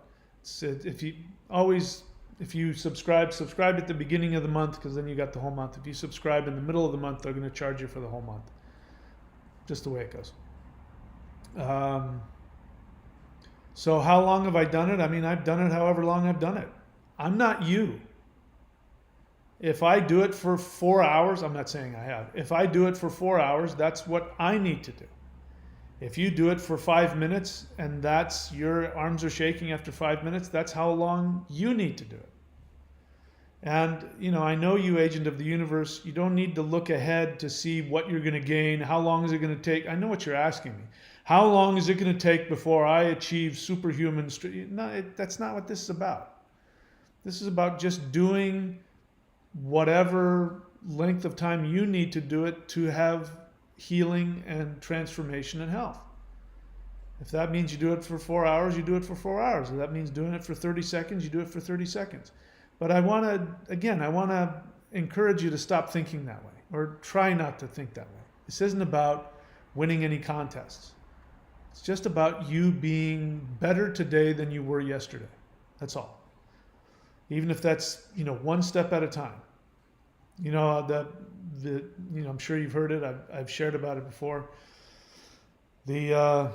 If you subscribe at the beginning of the month, because then you got the whole month. If you subscribe in the middle of the month, they're going to charge you for the whole month. Just the way it goes. So how long have I done it? I mean, I've done it however long I've done it. I'm not you. If I do it for 4 hours, I'm not saying I have. If I do it for 4 hours, that's what I need to do. If you do it for 5 minutes and that's your arms are shaking after 5 minutes, that's how long you need to do it. And, I know you, Agent of the Universe, you don't need to look ahead to see what you're going to gain. How long is it going to take? I know what you're asking me. How long is it going to take before I achieve superhuman strength? No, that's not what this is about. This is about just doing whatever length of time you need to do it to have healing and transformation and health. If that means you do it for 4 hours, you do it for 4 hours. If that means doing it for 30 seconds, you do it for 30 seconds. But I want to encourage you to stop thinking that way, or try not to think that way. This isn't about winning any contests. It's just about you being better today than you were yesterday. That's all. Even if that's, one step at a time. I'm sure you've heard it. I've shared about it before. The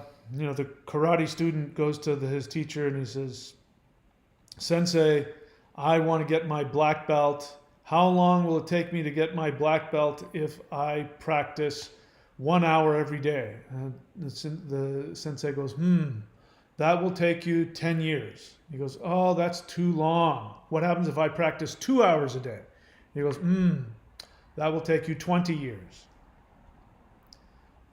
karate student goes to his teacher and he says, "Sensei, I want to get my black belt. How long will it take me to get my black belt if I practice 1 hour every day?" And the sensei goes, "That will take you 10 years. He goes, "Oh, that's too long. What happens if I practice 2 hours a day?" He goes, "That will take you 20 years.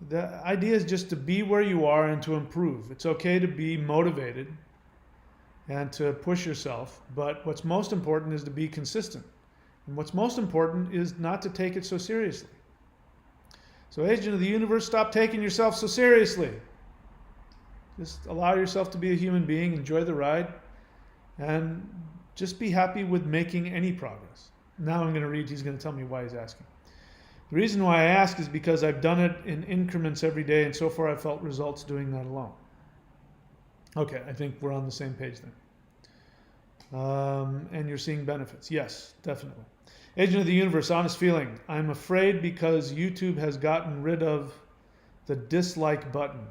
The idea is just to be where you are and to improve. It's okay to be motivated and to push yourself, but what's most important is to be consistent. And what's most important is not to take it so seriously. So, Agent of the Universe, stop taking yourself so seriously. Just allow yourself to be a human being, enjoy the ride, and just be happy with making any progress. Now I'm going to read, he's going to tell me why he's asking. The reason why I ask is because I've done it in increments every day, and so far I've felt results doing that alone. Okay, I think we're on the same page then. And you're seeing benefits. Yes, definitely. Agent of the Universe, honest feeling. I'm afraid because YouTube has gotten rid of the dislike button.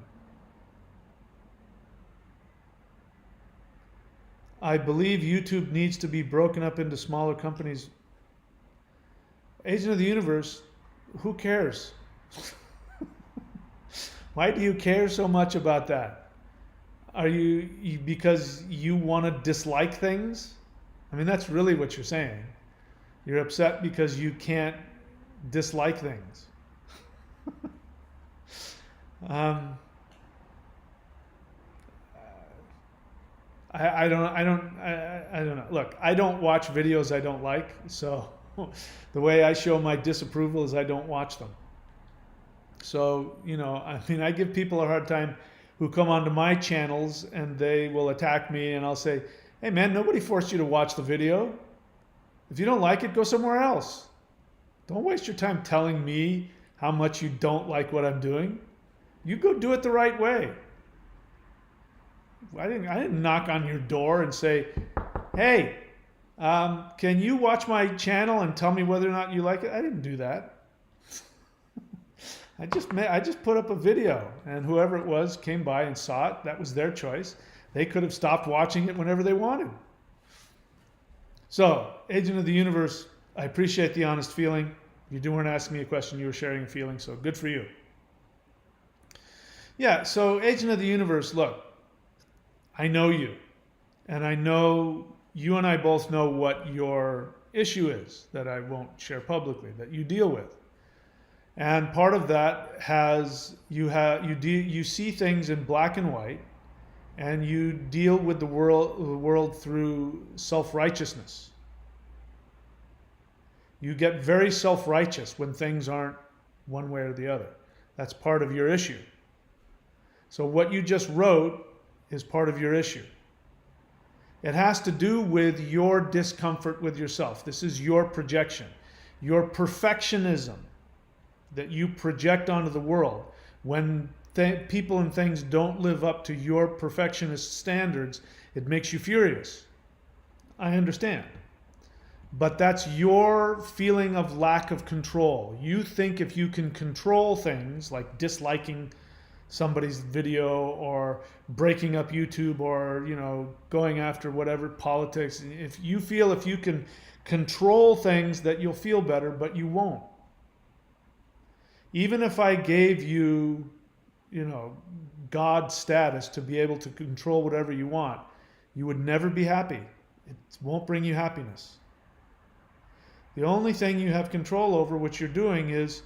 I believe YouTube needs to be broken up into smaller companies. Agent of the Universe, who cares? Why do you care so much about that? Are you because you want to dislike things? I mean, that's really what you're saying. You're upset because you can't dislike things. I don't know. Look, I don't watch videos I don't like, so the way I show my disapproval is I don't watch them. So, I give people a hard time who come onto my channels and they will attack me, and I'll say, "Hey man, nobody forced you to watch the video. If you don't like it, go somewhere else. Don't waste your time telling me how much you don't like what I'm doing. You go do it the right way." I didn't knock on your door and say, "Hey, can you watch my channel and tell me whether or not you like it?" I didn't do that. I just put up a video, and whoever it was came by and saw it. That was their choice. They could have stopped watching it whenever they wanted. So, Agent of the Universe, I appreciate the honest feeling. You weren't asking me a question, you were sharing a feeling, so good for you. Yeah, so Agent of the Universe, look, I know you, and I know you and I both know what your issue is that I won't share publicly, that you deal with. And part of that you see things in black and white, and you deal with the world through self-righteousness. You get very self-righteous when things aren't one way or the other. That's part of your issue. So what you just wrote is part of your issue. It has to do with your discomfort with yourself. This is your projection, your perfectionism that you project onto the world. When people and things don't live up to your perfectionist standards, it makes you furious. I understand. But that's your feeling of lack of control. You think if you can control things like disliking somebody's video or breaking up YouTube or, going after whatever politics, if you feel if you can control things that you'll feel better, but you won't. Even if I gave you, God status to be able to control whatever you want, you would never be happy. It won't bring you happiness. The only thing you have control over, what you're doing, is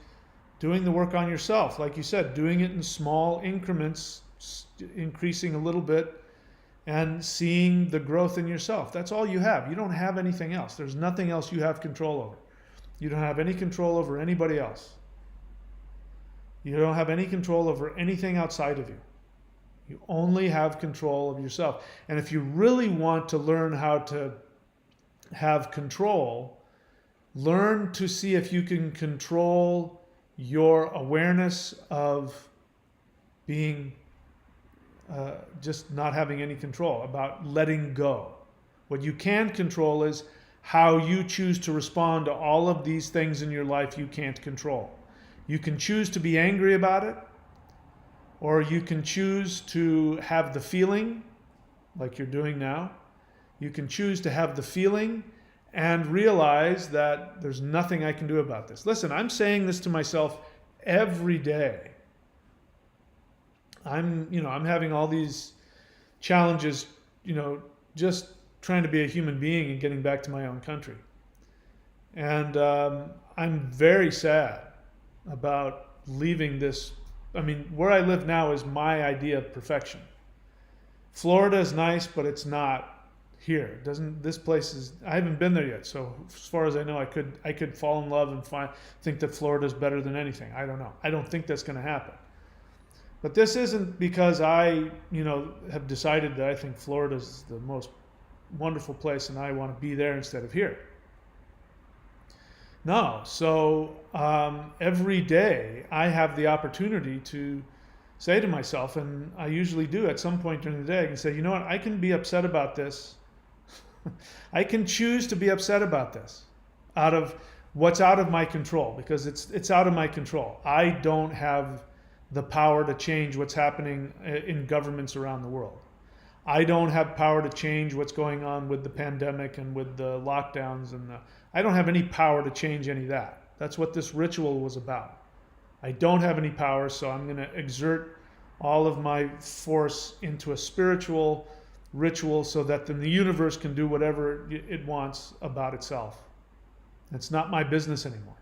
doing the work on yourself. Like you said, doing it in small increments, increasing a little bit, and seeing the growth in yourself. That's all you have. You don't have anything else. There's nothing else you have control over. You don't have any control over anybody else. You don't have any control over anything outside of you. You only have control of yourself. And if you really want to learn how to have control, learn to see if you can control your awareness of being just not having any control, about letting go. What you can control is how you choose to respond to all of these things in your life you can't control. You can choose to be angry about it, or you can choose to have the feeling, like you're doing now. You can choose to have the feeling and realize that there's nothing I can do about this. Listen, I'm saying this to myself every day. I'm having all these challenges, just trying to be a human being and getting back to my own country. And I'm very sad about leaving this. I mean, where I live now is my idea of perfection. Florida is nice, but it's not here. This place is, I haven't been there yet. So as far as I know, I could fall in love and think that Florida is better than anything. I don't know. I don't think that's going to happen. But this isn't because I, have decided that I think Florida is the most wonderful place and I want to be there instead of here. No. So every day I have the opportunity to say to myself, and I usually do at some point during the day, I can say, you know what, I can be upset about this. I can choose to be upset about this out of what's out of my control, because it's out of my control. I don't have the power to change what's happening in governments around the world. I don't have power to change what's going on with the pandemic and with the lockdowns, and I don't have any power to change any of that. That's what this ritual was about. I don't have any power, so I'm going to exert all of my force into a spiritual ritual so that then the universe can do whatever it wants about itself. It's not my business anymore.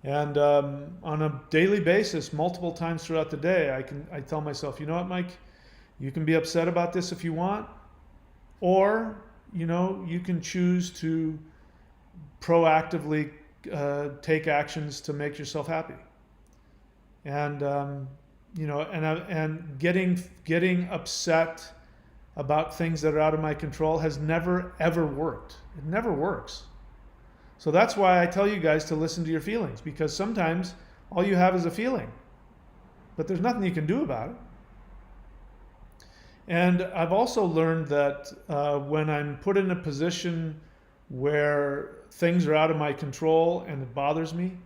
And on a daily basis, multiple times throughout the day, I tell myself, you know what, Mike, you can be upset about this if you want, or you can choose to proactively take actions to make yourself happy. And and getting upset about things that are out of my control has never ever worked. It never works. So that's why I tell you guys to listen to your feelings, because sometimes all you have is a feeling, but there's nothing you can do about it. And I've also learned that when I'm put in a position where things are out of my control and it bothers me,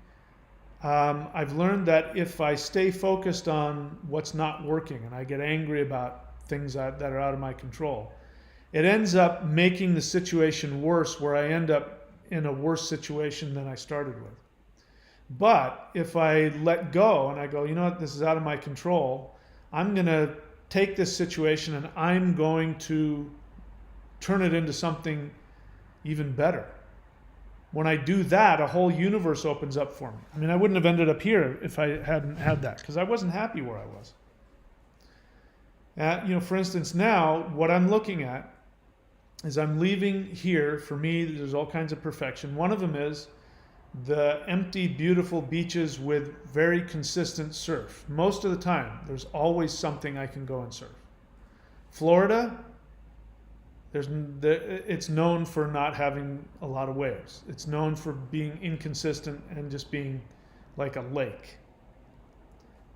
I've learned that if I stay focused on what's not working and I get angry about things that are out of my control, it ends up making the situation worse, where I end up in a worse situation than I started with. But if I let go and I go, you know what, this is out of my control, I'm going to take this situation and I'm going to turn it into something even better. When I do that, a whole universe opens up for me. I mean, I wouldn't have ended up here if I hadn't had that, because I wasn't happy where I was. For instance, now what I'm looking at is I'm leaving here. For me, there's all kinds of perfection. One of them is the empty, beautiful beaches with very consistent surf. Most of the time, there's always something I can go and surf. Florida, it's known for not having a lot of waves. It's known for being inconsistent and just being like a lake.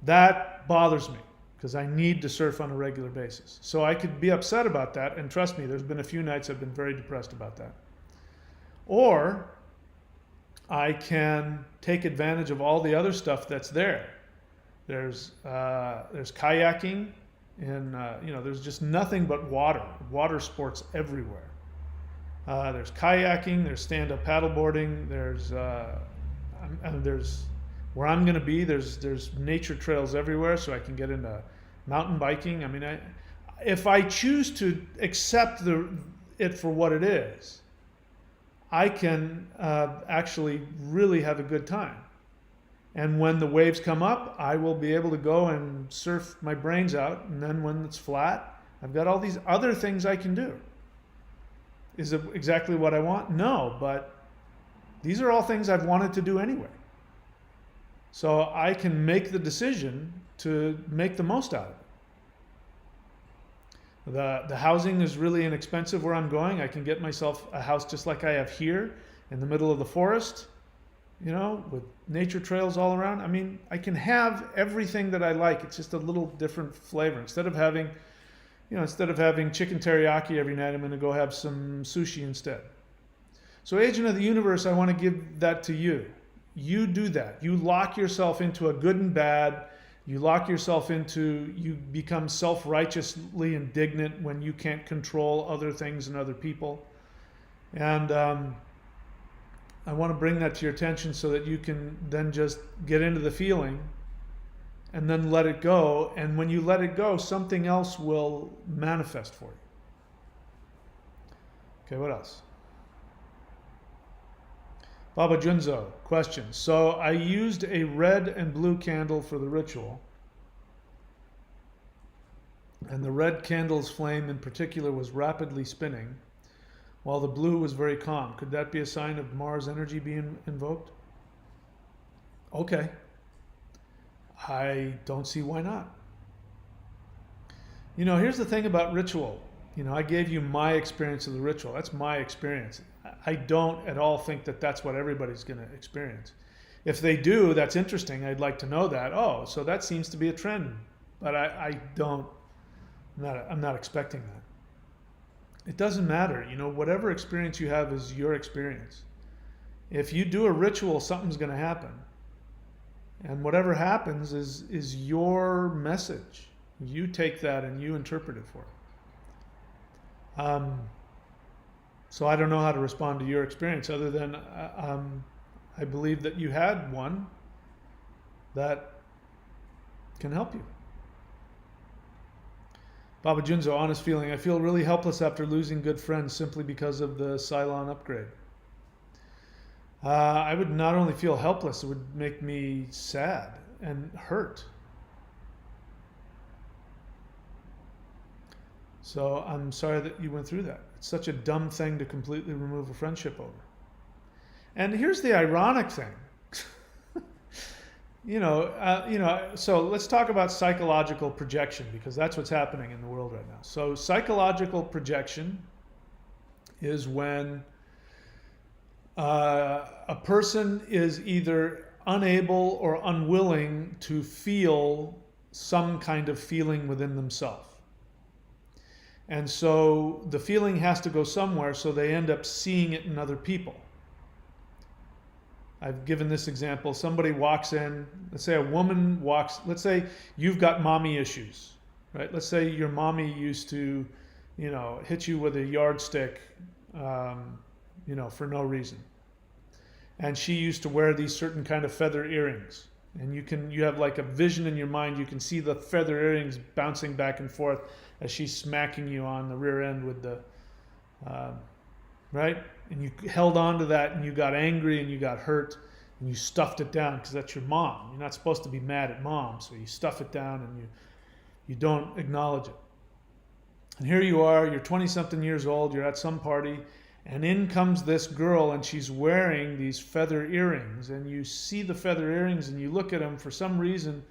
That bothers me, because I need to surf on a regular basis. So I could be upset about that, and trust me, there's been a few nights I've been very depressed about that. Or I can take advantage of all the other stuff that's there. There's kayaking, and there's just nothing but water sports everywhere. There's kayaking, there's stand-up paddleboarding, there's where I'm going to be, there's nature trails everywhere, so I can get into mountain biking. I mean, if I choose to accept it for what it is, I can actually really have a good time. And when the waves come up, I will be able to go and surf my brains out. And then when it's flat, I've got all these other things I can do. Is it exactly what I want? No, but these are all things I've wanted to do anyway. So I can make the decision to make the most out of it. The housing is really inexpensive where I'm going. I can get myself a house just like I have here, in the middle of the forest, with nature trails all around. I mean, I can have everything that I like. It's just a little different flavor. Instead of having chicken teriyaki every night, I'm going to go have some sushi instead. So, agent of the universe, I want to give that to you. You do that. You lock yourself into a good and bad. You become self-righteously indignant when you can't control other things and other people. And I want to bring that to your attention so that you can then just get into the feeling and then let it go. And when you let it go, something else will manifest for you. Okay, what else? Baba Junzo, question. So I used a red and blue candle for the ritual, and the red candle's flame in particular was rapidly spinning, while the blue was very calm. Could that be a sign of Mars energy being invoked? Okay. I don't see why not. Here's the thing about ritual. I gave you my experience of the ritual. That's my experience. I don't at all think that that's what everybody's going to experience. If they do, that's interesting. I'd like to know that. Oh, so that seems to be a trend. But I'm not expecting that. It doesn't matter. Whatever experience you have is your experience. If you do a ritual, something's going to happen. And whatever happens is your message. You take that and you interpret it for it. So I don't know how to respond to your experience other than I believe that you had one that can help you. Baba Junzo, honest feeling. I feel really helpless after losing good friends simply because of the Cylon upgrade. I would not only feel helpless, it would make me sad and hurt. So I'm sorry that you went through that. It's such a dumb thing to completely remove a friendship over. And here's the ironic thing. So let's talk about psychological projection, because that's what's happening in the world right now. So psychological projection is when a person is either unable or unwilling to feel some kind of feeling within themselves. And so the feeling has to go somewhere, so they end up seeing it in other people. I've given this example. Somebody walks in, let's say a woman walks, let's say you've got mommy issues, right? Let's say your mommy used to, hit you with a yardstick, for no reason. And she used to wear these certain kind of feather earrings. And you have like a vision in your mind. You can see the feather earrings bouncing back and forth as she's smacking you on the rear end with the, right? And you held on to that and you got angry and you got hurt and you stuffed it down because that's your mom. You're not supposed to be mad at mom, so you stuff it down and you don't acknowledge it. And here you are, you're 20-something years old, you're at some party, and in comes this girl and she's wearing these feather earrings, and you see the feather earrings and you look at them, for some reason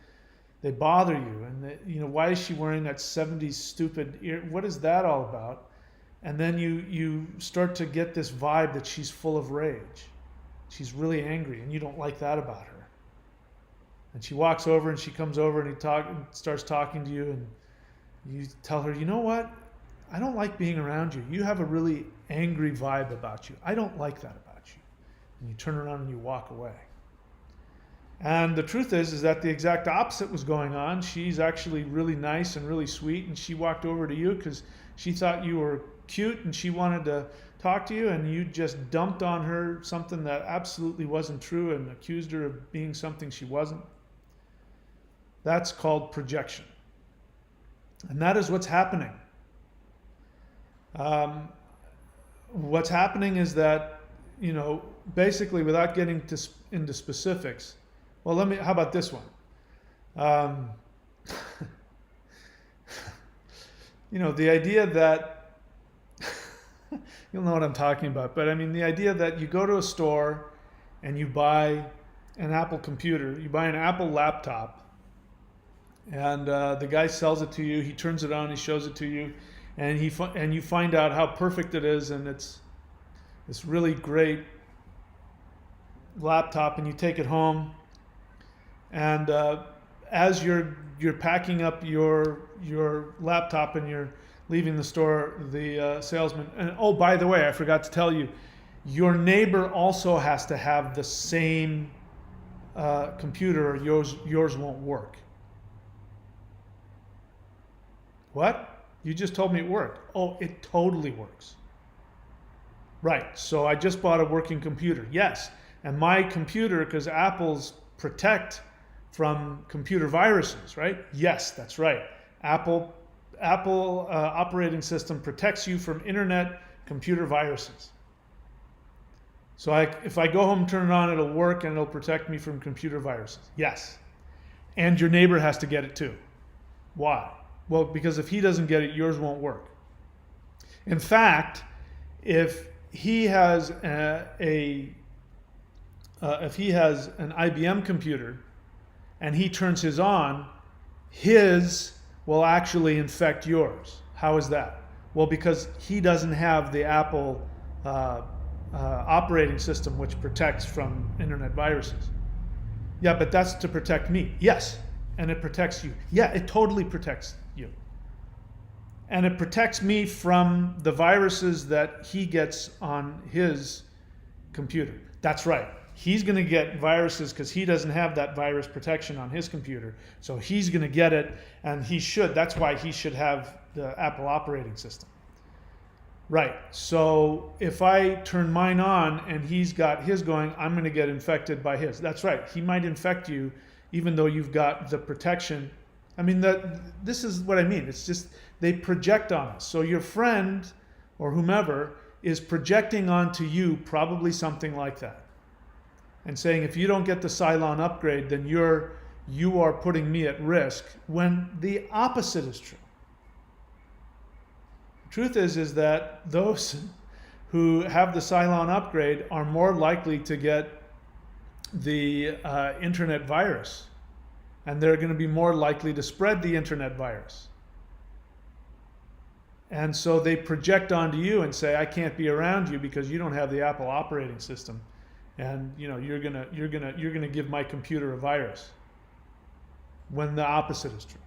they bother you. And why is she wearing that 70s stupid ear? What is that all about? And then you start to get this vibe that she's full of rage. She's really angry and you don't like that about her. And she walks over and she comes over and starts talking to you, and you tell her, you know what? I don't like being around you. You have a really angry vibe about you. I don't like that about you. And you turn around and you walk away. And the truth is that the exact opposite was going on. She's actually really nice and really sweet, and she walked over to you because she thought you were cute and she wanted to talk to you, and you just dumped on her something that absolutely wasn't true and accused her of being something she wasn't. That's called projection. And that is what's happening. What's happening is that, basically, without getting into specifics, well, how about this one? The idea that, you'll know what I'm talking about, but the idea that you go to a store and you buy an Apple computer, you buy an Apple laptop, and the guy sells it to you, he turns it on, he shows it to you, and you find out how perfect it is, and it's this really great laptop and you take it home, and as you're packing up your laptop and you're leaving the store, the salesman, and oh, by the way, I forgot to tell you, your neighbor also has to have the same computer, or yours won't work. What? You just told me it worked. Oh, it totally works. Right, so I just bought a working computer. Yes, and my computer, because Apple's protect from computer viruses, right? Yes, that's right. Apple operating system protects you from internet computer viruses. So if I go home, turn it on, it'll work and it'll protect me from computer viruses. Yes. And your neighbor has to get it too. Why? Well, because if he doesn't get it, yours won't work. In fact, if he has an IBM computer and he turns his on, his will actually infect yours. How is that? Well, because he doesn't have the Apple operating system which protects from internet viruses. Yeah, but that's to protect me. Yes, and it protects you. Yeah, it totally protects you. And it protects me from the viruses that he gets on his computer. That's right. He's going to get viruses because he doesn't have that virus protection on his computer. So he's going to get it, and he should. That's why he should have the Apple operating system. Right. So if I turn mine on and he's got his going, I'm going to get infected by his. That's right. He might infect you even though you've got the protection. I mean, this is what I mean. It's just they project on us. So your friend or whomever is projecting onto you probably something like that and saying, if you don't get the Cylon upgrade, then you are putting me at risk, when the opposite is true. Truth is that those who have the Cylon upgrade are more likely to get the internet virus, and they're going to be more likely to spread the internet virus. And so they project onto you and say, I can't be around you because you don't have the Apple operating system, and you're gonna give my computer a virus, when the opposite is true.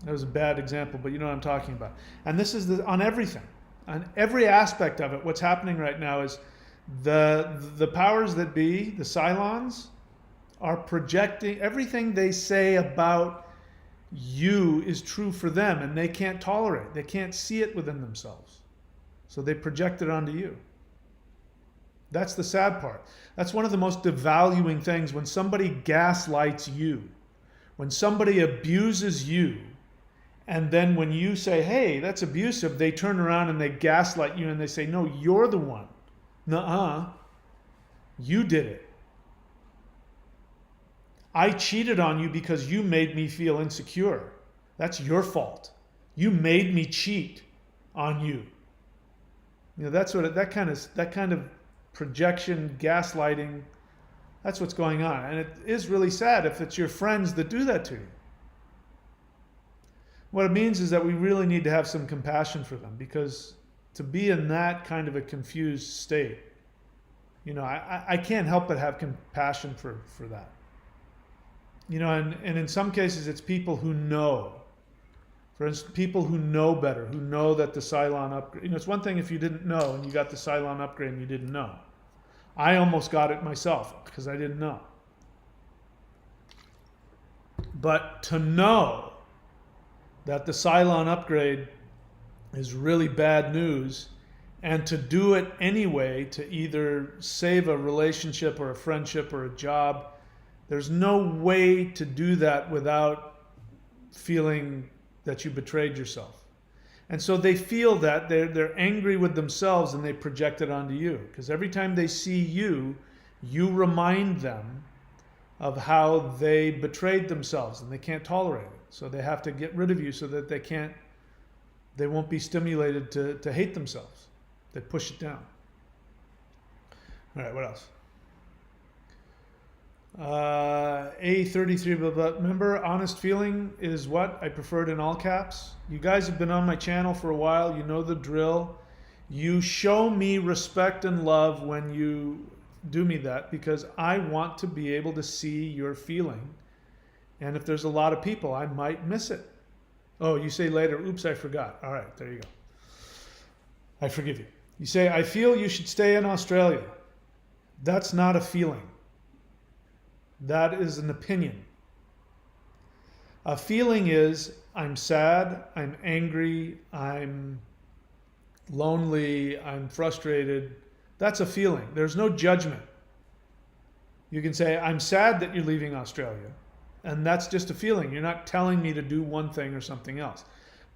That was a bad example, but you know what I'm talking about. And this is on everything, on every aspect of it. What's happening right now is the powers that be, the Cylons, are projecting everything they say about you is true for them, and they can't tolerate. They can't see it within themselves, so they project it onto you. That's the sad part. That's one of the most devaluing things, when somebody gaslights you, when somebody abuses you. And then when you say, hey, that's abusive, they turn around and they gaslight you and they say, no, you're the one. Nuh-uh. You did it. I cheated on you because you made me feel insecure. That's your fault. You made me cheat on you. That's what that kind of projection, gaslighting, that's what's going on. And it is really sad if it's your friends that do that to you. What it means is that we really need to have some compassion for them, because to be in that kind of a confused state, I can't help but have compassion for that. And in some cases it's people who know. For instance, people who know better, who know that the Cylon upgrade, it's one thing if you didn't know and you got the Cylon upgrade and you didn't know. I almost got it myself because I didn't know. But to know that the Cylon upgrade is really bad news, and to do it anyway to either save a relationship or a friendship or a job, there's no way to do that without feeling that you betrayed yourself. And so they feel that they're angry with themselves, and they project it onto you, because every time they see you, you remind them of how they betrayed themselves and they can't tolerate it. So they have to get rid of you so that they won't be stimulated to hate themselves. They push it down. All right, what else? A33, blah, blah. Remember, honest feeling is what? I prefer it in all caps. You guys have been on my channel for a while. You know the drill. You show me respect and love when you do me that because I want to be able to see your feeling. And if there's a lot of people, I might miss it. Oh, you say later, oops, I forgot. All right, there you go. I forgive you. You say, I feel you should stay in Australia. That's not a feeling. That is an opinion. A feeling is, I'm sad, I'm angry, I'm lonely, I'm frustrated. That's a feeling. There's no judgment. You can say, I'm sad that you're leaving Australia. And that's just a feeling. You're not telling me to do one thing or something else.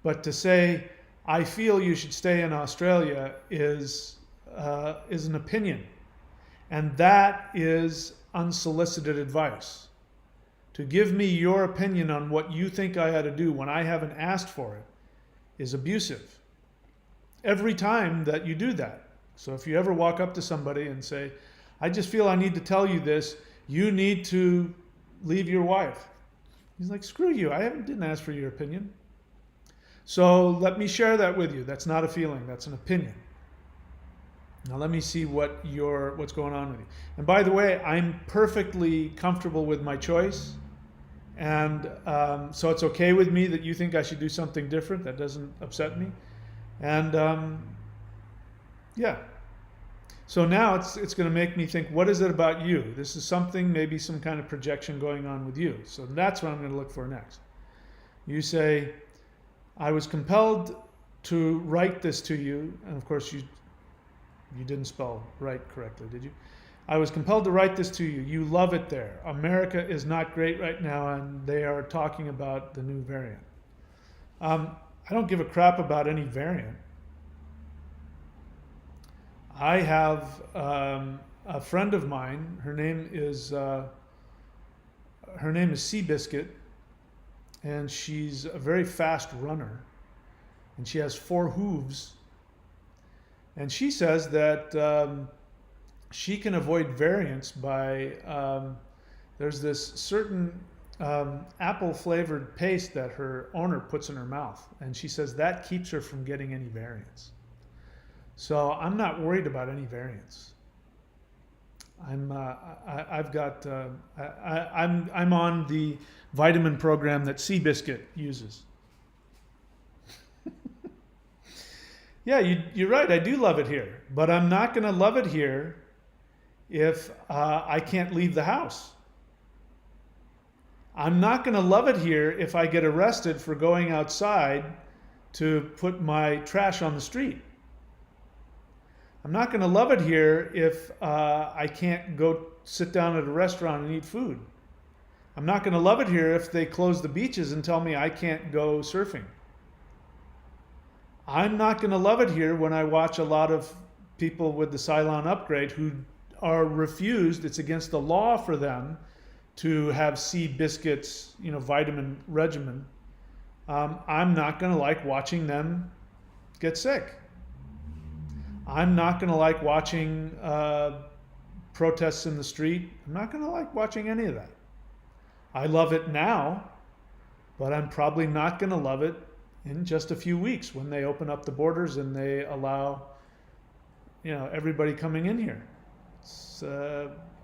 But to say, I feel you should stay in Australia is an opinion. And that is unsolicited advice. To give me your opinion on what you think I ought to do when I haven't asked for it is abusive. Every time that you do that. So if you ever walk up to somebody and say, I just feel I need to tell you this, you need to leave your wife. He's like, screw you, I didn't ask for your opinion. So let me share that with you. That's not a feeling, that's an opinion. Now let me see what's going on with you. And by the way, I'm perfectly comfortable with my choice. And so it's okay with me that you think I should do something different. That doesn't upset me. And yeah. So now it's going to make me think, what is it about you? This is something, maybe some kind of projection going on with you. So that's what I'm going to look for next. You say, I was compelled to write this to you. And of course, you didn't spell right correctly, did you? I was compelled to write this to you. You love it there. America is not great right now, and they are talking about the new variant. I don't give a crap about any variant. I have a friend of mine. Her name is Seabiscuit, and she's a very fast runner, and she has 4 hooves. And she says that she can avoid variants by, there's this certain apple flavored paste that her owner puts in her mouth. And she says that keeps her from getting any variants. So I'm not worried about any variants. I'm on the vitamin program that Seabiscuit uses. Yeah, you're right. I do love it here, but I'm not going to love it here if I can't leave the house. I'm not going to love it here if I get arrested for going outside to put my trash on the street. I'm not going to love it here if I can't go sit down at a restaurant and eat food. I'm not going to love it here if they close the beaches and tell me I can't go surfing. I'm not going to love it here when I watch a lot of people with the Cylon upgrade who are refused. It's against the law for them to have Seabiscuit's, vitamin regimen. I'm not going to like watching them get sick. I'm not going to like watching protests in the street. I'm not going to like watching any of that. I love it now, but I'm probably not going to love it in just a few weeks when they open up the borders and they allow, everybody coming in here.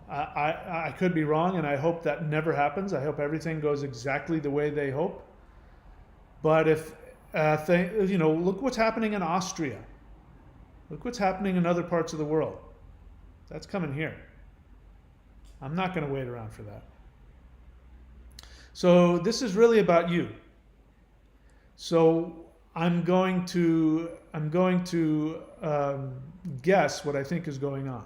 I could be wrong, and I hope that never happens. I hope everything goes exactly the way they hope. But if look what's happening in Austria. Look what's happening in other parts of the world. That's coming here. I'm not going to wait around for that. So this is really about you. So I'm going to guess what I think is going on.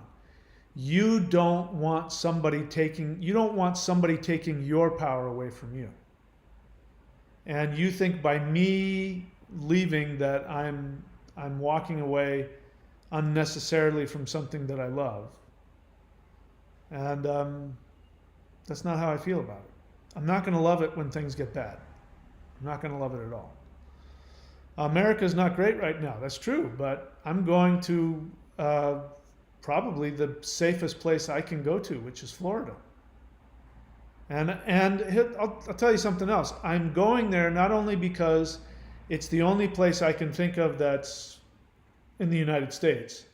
You don't want somebody taking your power away from you. And you think by me leaving that I'm walking away unnecessarily from something that I love. And that's not how I feel about it. I'm not going to love it when things get bad. I'm not going to love it at all. America's not great right now. That's true, but I'm going to probably the safest place I can go to, which is Florida. And I'll tell you something else. I'm going there not only because it's the only place I can think of that's in the United States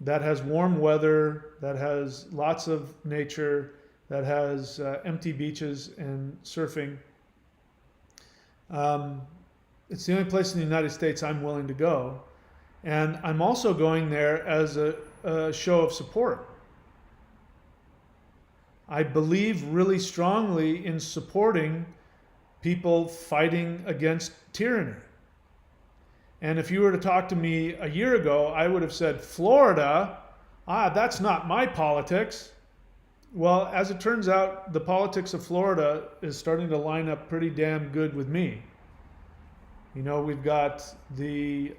that has warm weather, that has lots of nature, that has empty beaches and surfing. It's the only place in the United States I'm willing to go. And I'm also going there as a show of support. I believe really strongly in supporting people fighting against tyranny. And if you were to talk to me a year ago, I would have said, Florida, that's not my politics. Well, as it turns out, the politics of Florida is starting to line up pretty damn good with me. You know, we've got the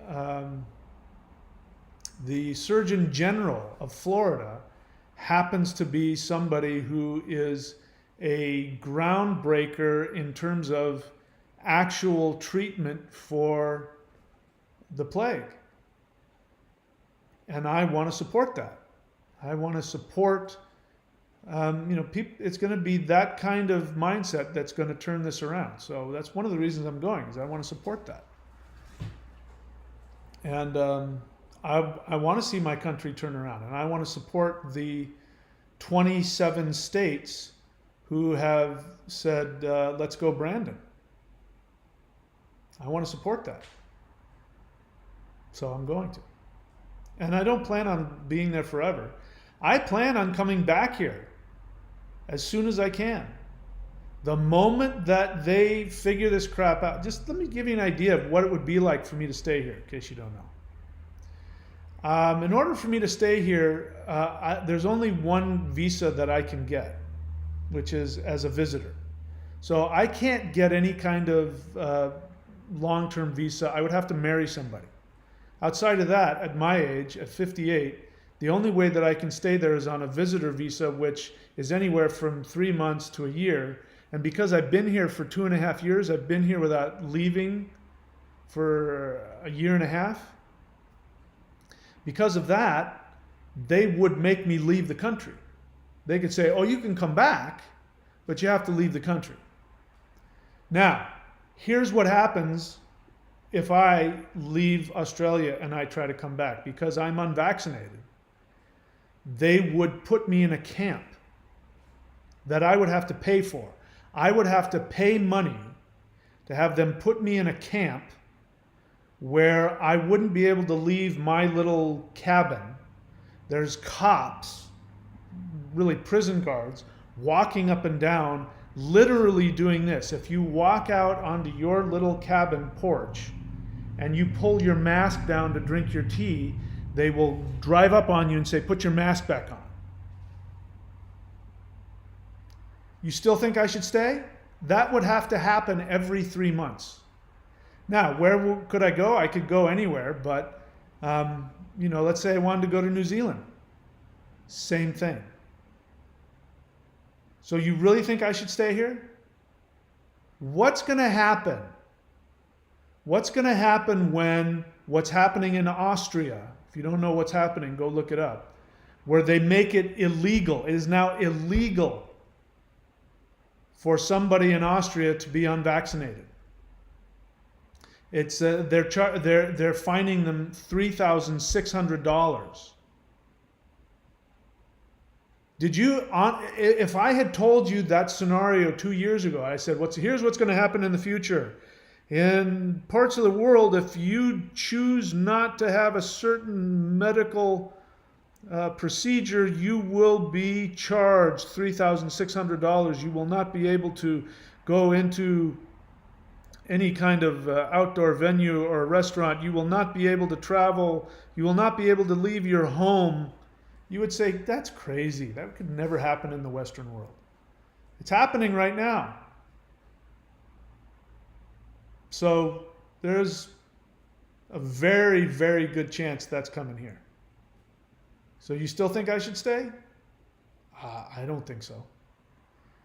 Surgeon General of Florida happens to be somebody who is a groundbreaker in terms of actual treatment for the plague. And I want to support that. I want to support, it's going to be that kind of mindset that's going to turn this around. So that's one of the reasons I'm going, is I want to support that. And I want to see my country turn around, and I want to support the 27 states who have said, let's go Brandon. I want to support that. So I'm going to. And I don't plan on being there forever. I plan on coming back here as soon as I can. The moment that they figure this crap out, just let me give you an idea of what it would be like for me to stay here, in case you don't know. In order for me to stay here, there's only one visa that I can get, which is as a visitor. So I can't get any kind of long-term visa. I would have to marry somebody. Outside of that, at my age, at 58, the only way that I can stay there is on a visitor visa, which is anywhere from 3 months to a year. And because I've been here for 2.5 years, I've been here without leaving for a year and a half. Because of that, they would make me leave the country. They could say, oh, you can come back, but you have to leave the country. Now, here's what happens if I leave Australia and I try to come back. Because I'm unvaccinated, they would put me in a camp that I would have to pay for. I would have to pay money to have them put me in a camp where I wouldn't be able to leave my little cabin. There's cops, really prison guards, walking up and down, literally doing this. If you walk out onto your little cabin porch and you pull your mask down to drink your tea, they will drive up on you and say, put your mask back on. You still think I should stay? That would have to happen every 3 months. Now, where could I go? I could go anywhere, but let's say I wanted to go to New Zealand. Same thing. So you really think I should stay here? What's going to happen? What's going to happen when what's happening in Austria, if you don't know what's happening, go look it up, where they make it illegal. It is now illegal for somebody in Austria to be unvaccinated. It's they're fining them $3,600. Did you? If I had told you that scenario 2 years ago, I said, here's what's going to happen in the future. In parts of the world, if you choose not to have a certain medical procedure, you will be charged $3,600. You will not be able to go into any kind of outdoor venue or restaurant. You will not be able to travel. You will not be able to leave your home. You would say, that's crazy. That could never happen in the Western world. It's happening right now. So there's a very, very good chance that's coming here. So you still think I should stay? I don't think so.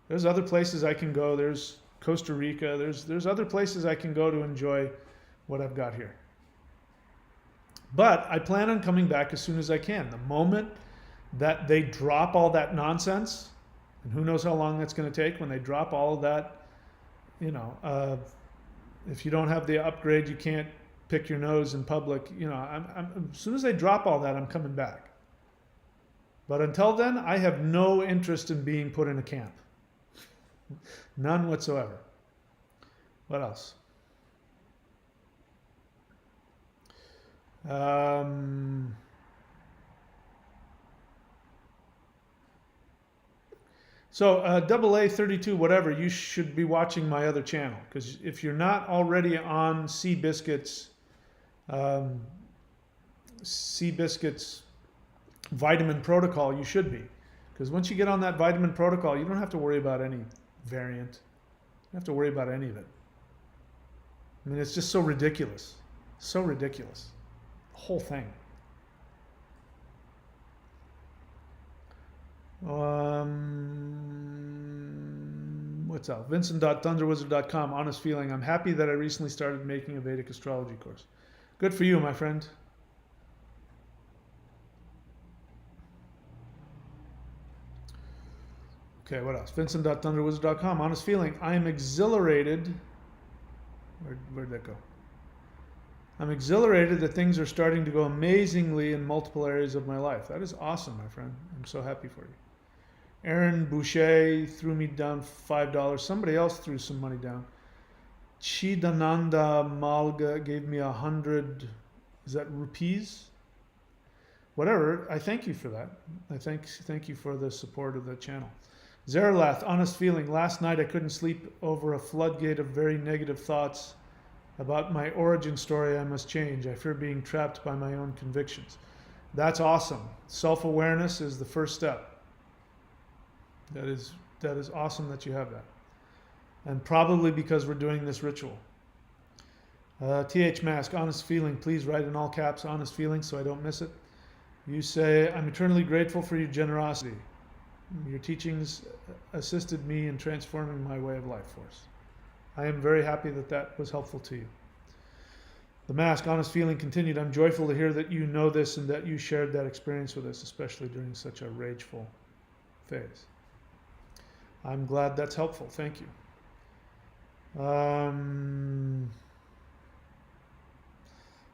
There's other places I can go. There's Costa Rica. There's other places I can go to enjoy what I've got here. But I plan on coming back as soon as I can. The moment that they drop all that nonsense, and who knows how long that's going to take when they drop all of that, if you don't have the upgrade, you can't pick your nose in public. As soon as they drop all that, I'm coming back. But until then, I have no interest in being put in a camp. None whatsoever. What else? So AA32, whatever, you should be watching my other channel, because if you're not already on um, Seabiscuit's vitamin protocol, you should be. Because once you get on that vitamin protocol, you don't have to worry about any variant. You don't have to worry about any of it. I mean, it's just so ridiculous. So ridiculous. The whole thing. What's up? Vincent.thunderwizard.com. Honest feeling. I'm happy that I recently started making a Vedic astrology course. Good for you, my friend. Okay, what else? Vincent.thunderwizard.com. Honest feeling. I am exhilarated. Where'd that go? I'm exhilarated that things are starting to go amazingly in multiple areas of my life. That is awesome, my friend. I'm so happy for you. Aaron Boucher threw me down $5. Somebody else threw some money down. Chidananda Malga gave me 100. Is that rupees? Whatever. I thank you for that. I thank you for the support of the channel. Zeralath, honest feeling. Last night I couldn't sleep over a floodgate of very negative thoughts about my origin story. I must change. I fear being trapped by my own convictions. That's awesome. Self-awareness is the first step. That is awesome that you have that. And probably because we're doing this ritual. TH Mask, honest feeling. Please write in all caps, honest feeling, so I don't miss it. You say, I'm eternally grateful for your generosity. Your teachings assisted me in transforming my way of life force. I am very happy that that was helpful to you. The Mask, honest feeling continued. I'm joyful to hear that you know this and that you shared that experience with us, especially during such a rageful phase. I'm glad that's helpful. Thank you.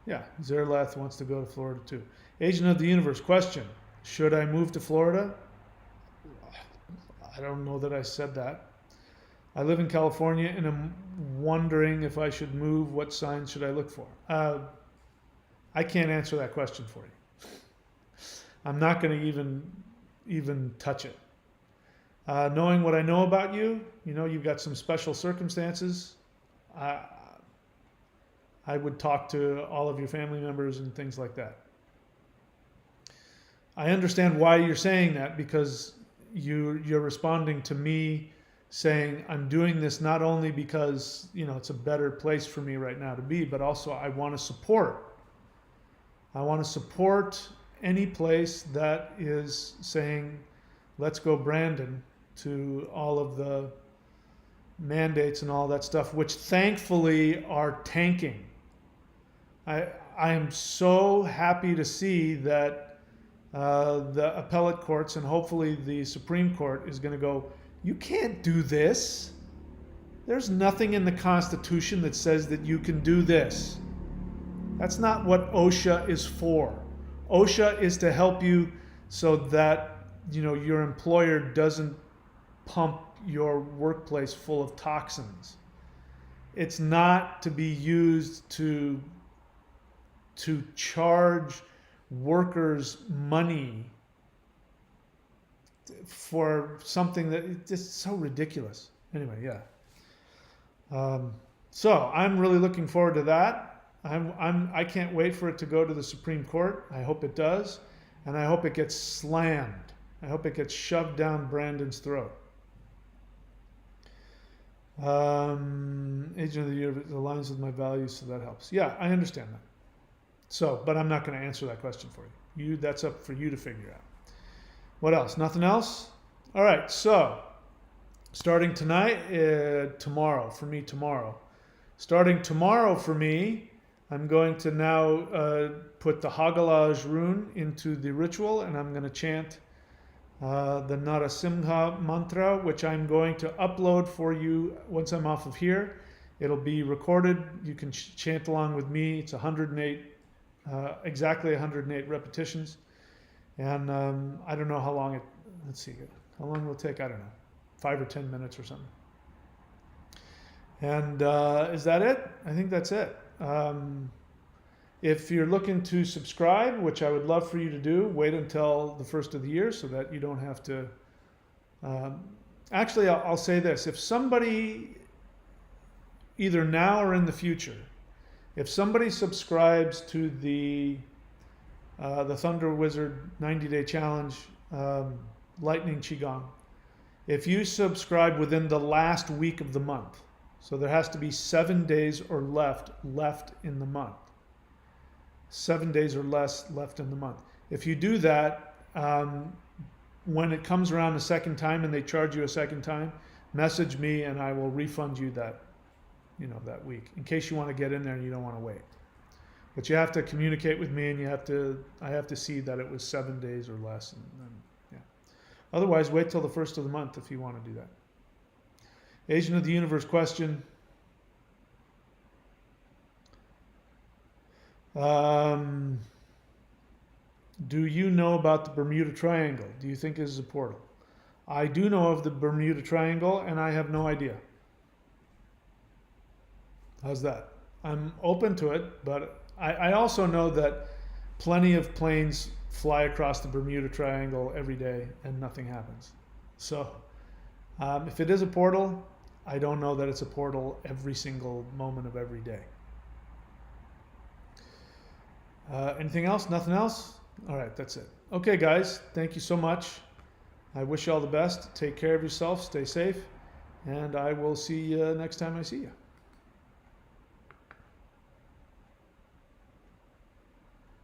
Yeah, Zerlath wants to go to Florida too. Agent of the Universe, question. Should I move to Florida? I don't know that I said that. I live in California and I'm wondering if I should move. What signs should I look for? I can't answer that question for you. I'm not going to even touch it. Knowing what I know about you, you've got some special circumstances. I would talk to all of your family members and things like that. I understand why you're saying that, because you're responding to me saying I'm doing this not only because it's a better place for me right now to be, but also I want to support. I want to support any place that is saying, let's go Brandon, to all of the mandates and all that stuff, which thankfully are tanking. I am so happy to see that the appellate courts and hopefully the Supreme Court is going to go, you can't do this. There's nothing in the Constitution that says that you can do this. That's not what OSHA is for. OSHA is to help you so that your employer doesn't pump your workplace full of toxins. It's not to be used to charge workers money for something that is just so ridiculous. Anyway, yeah. So I'm really looking forward to that. I can't wait for it to go to the Supreme Court. I hope it does, and I hope it gets slammed. I hope it gets shoved down Brandon's throat. Agent of the Year aligns with my values, so that helps. Yeah, I understand that. So, but I'm not going to answer that question for you. That's up for you to figure out. What else? Nothing else? All right, so starting tonight, tomorrow, Starting tomorrow for me, I'm going to now put the Hagalaz Rune into the ritual, and I'm going to chant the Narasimha mantra, which I'm going to upload for you once I'm off of here. It'll be recorded. You can chant along with me. It's 108, exactly 108 repetitions. And I don't know how long it, let's see, how long will it take? I don't know, 5 or 10 minutes or something. And is that it? I think that's it. If you're looking to subscribe, which I would love for you to do, wait until the first of the year so that you don't have to. Actually, I'll say this. If somebody, either now or in the future, if somebody subscribes to the Thunder Wizard 90-day challenge, Lightning Qigong, if you subscribe within the last week of the month, so there has to be 7 days or left in the month. 7 days or less left in the month. If you do that, when it comes around the second time and they charge you a second time, message me and I will refund you that, that week, in case you want to get in there and you don't want to wait. But you have to communicate with me, and I have to see that it was 7 days or less. And yeah. Otherwise, wait till the first of the month if you want to do that. Agent of the Universe question. Do you know about the Bermuda Triangle? Do you think it is a portal? I do know of the Bermuda Triangle, and I have no idea. How's that? I'm open to it, but I also know that plenty of planes fly across the Bermuda Triangle every day and nothing happens. So if it is a portal, I don't know that it's a portal every single moment of every day. Anything else? Nothing else? All right, that's it. Okay, guys, thank you so much. I wish you all the best. Take care of yourself. Stay safe. And I will see you next time I see you.